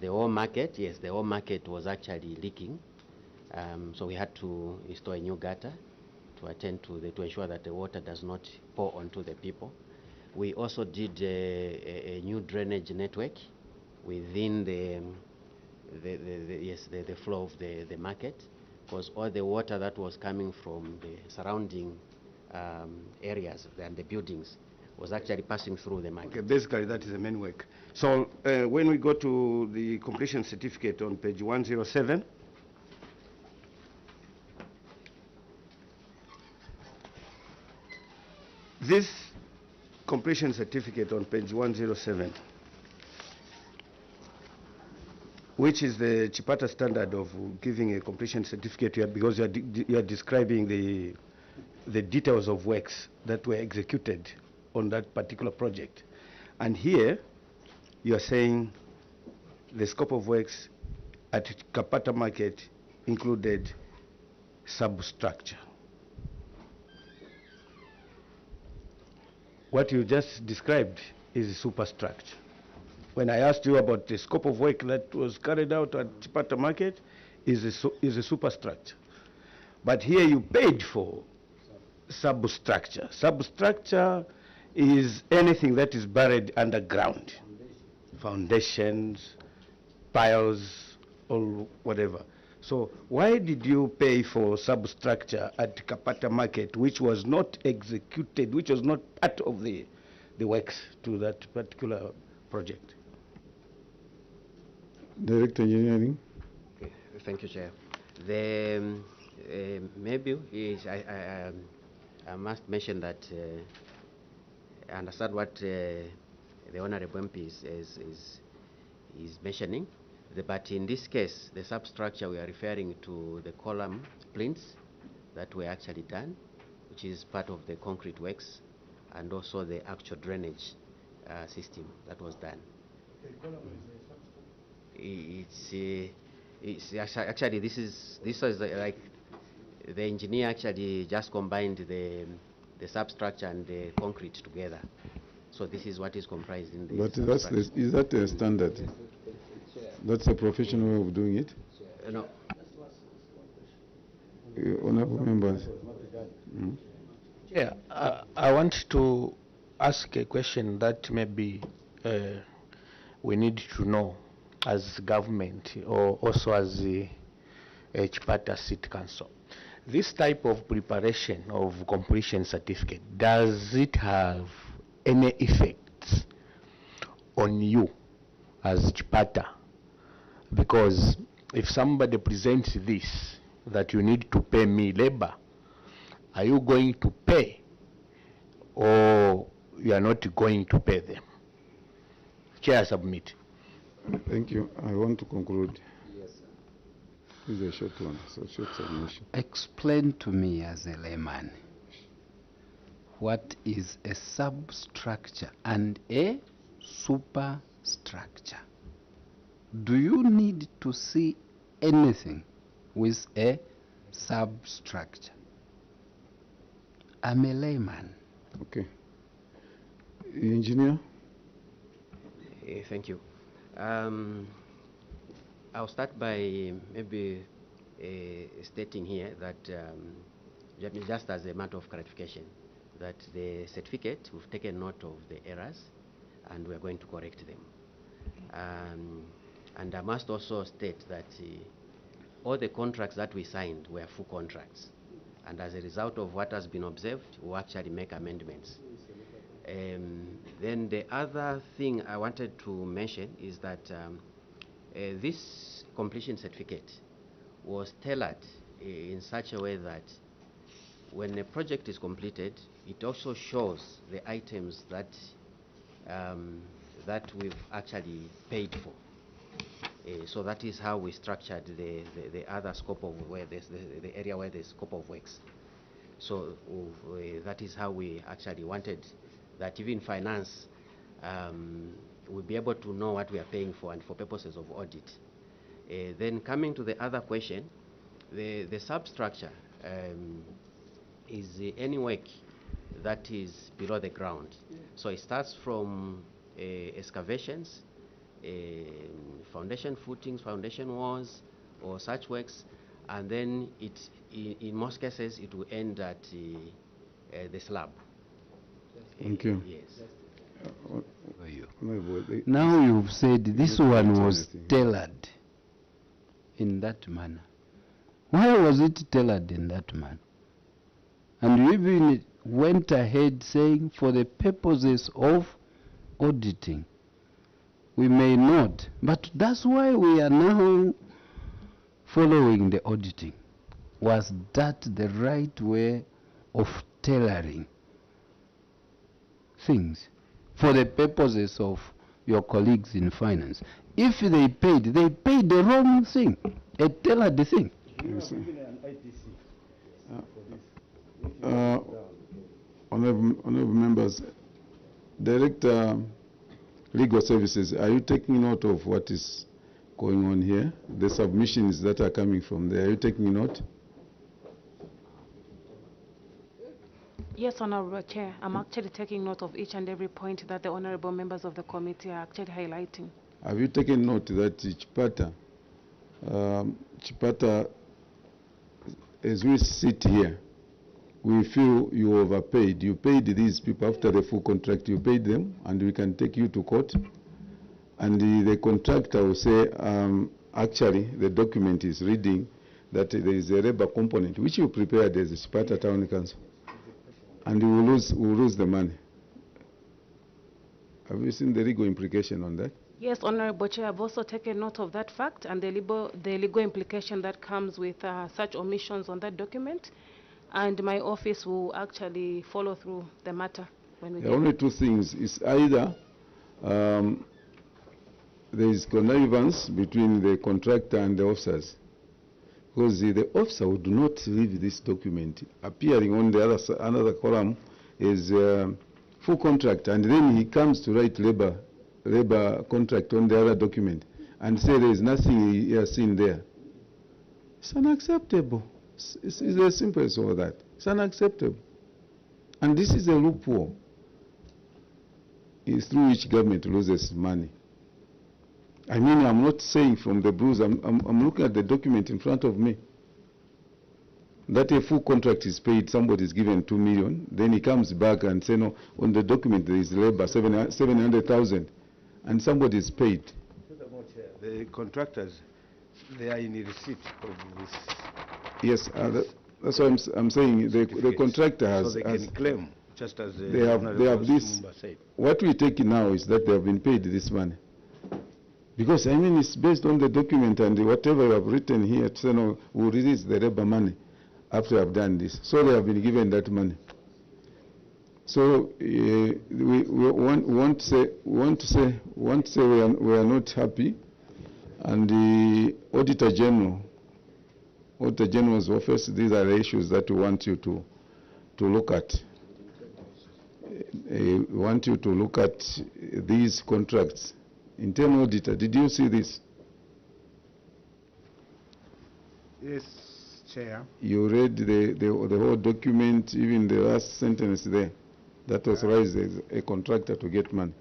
The whole market, yes, the whole market was actually leaking, so we had to install a new gutter to ensure that the water does not pour onto the people. We also did a new drainage network within the flow of the market, because all the water that was coming from the surrounding areas and the buildings was actually passing through the market. Okay, basically that is the main work. So when we go to the completion certificate on page 107, this completion certificate on page 107, which is the Chipata standard of giving a completion certificate here, because you are describing the details of works that were executed on that particular project. And here you are saying the scope of works at Kapata Market included substructure. What you just described is superstructure. When I asked you about the scope of work that was carried out at Chipata Market, is a superstructure. But here you paid for substructure. Substructure is anything that is buried underground, foundations, piles, or whatever. So why did you pay for substructure at Kapata Market, which was not executed, which was not part of the works to that particular project? Director Engineering. Okay, thank you, Chair. The maybe is I must mention that I understand what the Honorable MP is mentioning. But in this case, the substructure we are referring to the column plinths that were actually done, which is part of the concrete works, and also the actual drainage system that was done. It's actually this is like the engineer actually just combined the substructure and the concrete together. So this is what is comprised in the. But is that a standard? That's a professional way of doing it? No. Honorable members. Yeah, I want to ask a question that maybe we need to know as government or also as the Chipata City Council. This type of preparation of completion certificate, does it have any effects on you as Chipata? Because if somebody presents this, that you need to pay me labor, are you going to pay or you are not going to pay them? Chair, submit. Thank you. I want to conclude. Yes, sir. This is a short one, so short submission. Explain to me as a layman what is a substructure and a superstructure. Do you need to see anything with a substructure? I'm a layman. Okay. Engineer? Thank you. I'll start by maybe stating here that just as a matter of clarification, that the certificate, we've taken note of the errors and we're going to correct them. And I must also state that all the contracts that we signed were full contracts. And as a result of what has been observed, we'll actually make amendments. Then the other thing I wanted to mention is that this completion certificate was tailored in such a way that when a project is completed, it also shows the items that that we've actually paid for. So that is how we structured the other scope of where there's the area where there's scope of works. So that is how we actually wanted that even finance will be able to know what we are paying for and for purposes of audit. Then coming to the other question, the substructure is any work that is below the ground. So it starts from excavations, foundation footings, foundation walls, or such works, and then in most cases it will end at the slab. Thank you. Yes. Now you've said this one was tailored in that manner. Why was it tailored in that manner? And you even went ahead saying for the purposes of auditing. We may not, but that's why we are now following the auditing. Was that the right way of tailoring things for the purposes of your colleagues in finance? If they paid the wrong thing, a tailored thing. Yes, honorable members, Director Legal Services, are you taking note of what is going on here? The submissions that are coming from there, are you taking note? Yes, Honorable Chair. I'm actually taking note of each and every point that the honorable members of the committee are actually highlighting. Have you taken note that Chipata, as we sit here, we feel you overpaid. You paid these people after the full contract. You paid them, and we can take you to court. And the contractor will say, actually, the document is reading that there is a labor component, which you prepared as a Chipata Town Council. And we will lose the money. Have you seen the legal implication on that? Yes, Honorable Chair, I've also taken note of that fact and the legal implication that comes with such omissions on that document. And my office will actually follow through the matter when we There are only two things. It's either there is connivance between the contractor and the officers, because the officer would not leave this document appearing on the another column is full contract, and then he comes to write labor contract on the other document and say there is nothing he has seen there. It's unacceptable. It's as simple as all that. It's unacceptable. And this is a loophole. It's through which government loses money. I mean, I'm not saying from the blues. I'm looking at the document in front of me. That a full contract is paid, somebody is given 2 million, then he comes back and say, no, on the document there is labor, 700,000, and somebody is paid. The contractors, they are in receipt of this. Yes, that's why I'm saying the contractor has. So they can claim, just as they have this. Said. What we take now is that they have been paid this money. Because, I mean, it's based on the document and whatever you have written here to say, no, we'll release the labor money after I've done this. So they have been given that money. So we want to say we are not happy, and the Auditor General's office, these are the issues that we want you to look at. We want you to look at these contracts. Internal auditor, did you see this? Yes, Chair. You read the whole document, even the last sentence there, that authorizes a contractor to get money.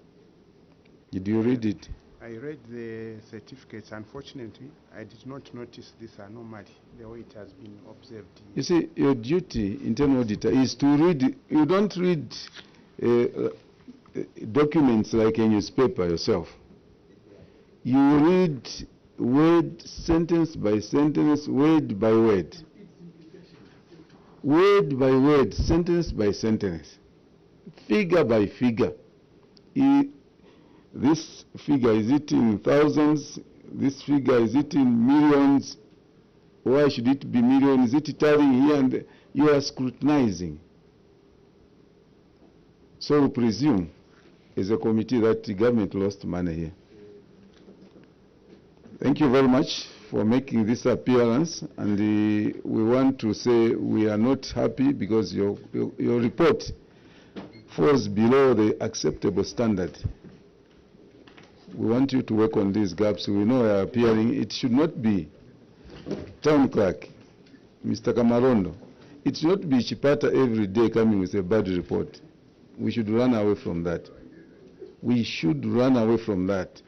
Did you read it? I read the certificates. Unfortunately, I did not notice this anomaly, the way it has been observed. You see, your duty, internal auditor, is to read. You don't read documents like a newspaper yourself. You read word, sentence by sentence, word by word. Word by word, sentence by sentence, figure by figure. This figure, is it in thousands? This figure, is it in millions? Why should it be millions? Is it tallying here and there? You are scrutinizing. So we presume, as a committee, that the government lost money here. Thank you very much for making this appearance, and we want to say we are not happy because your report falls below the acceptable standard. We want you to work on these gaps. We know you are appearing. It should not be town clerk, Mr. Kamarondo. It should not be Chipata every day coming with a bad report. We should run away from that. We should run away from that.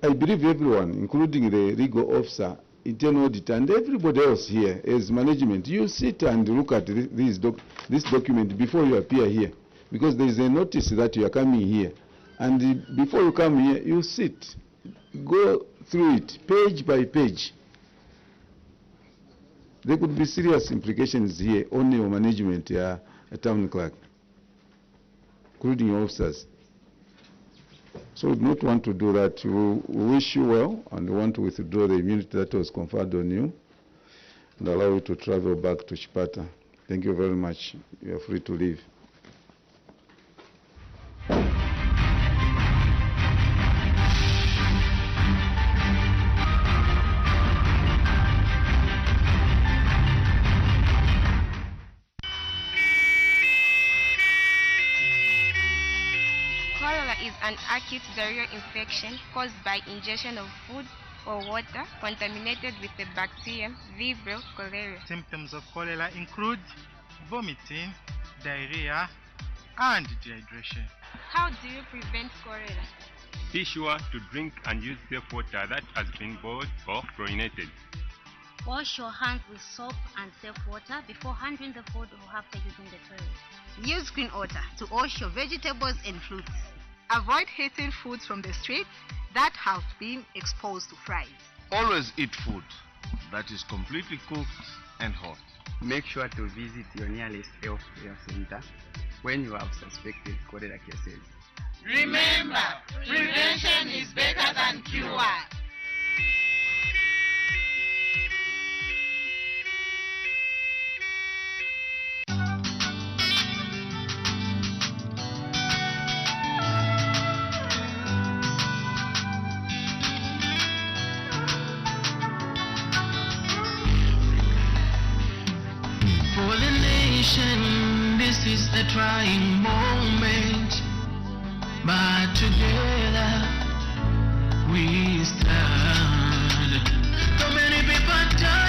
I believe everyone, including the legal officer, internal auditor, and everybody else here as management, you sit and look at this document before you appear here, because there is a notice that you are coming here. And before you come here, you sit, go through it, page by page. There could be serious implications here on your management, a town clerk, including your officers. So we do not want to do that. We wish you well, and we want to withdraw the immunity that was conferred on you and allow you to travel back to Chipata. Thank you very much. You are free to leave. An acute diarrheal infection caused by ingestion of food or water contaminated with the bacterium Vibrio cholerae. Symptoms of cholera include vomiting, diarrhea, and dehydration. How do you prevent cholera? Be sure to drink and use safe water that has been boiled or chlorinated. Wash your hands with soap and safe water before handling the food or after using the toilet. Use clean water to wash your vegetables and fruits. Avoid eating foods from the street that have been exposed to flies. Always eat food that is completely cooked and hot. Make sure to visit your nearest health care center when you have suspected cholera cases. Remember, prevention is better than cure. This is the trying moment, but together we stand. So many people die.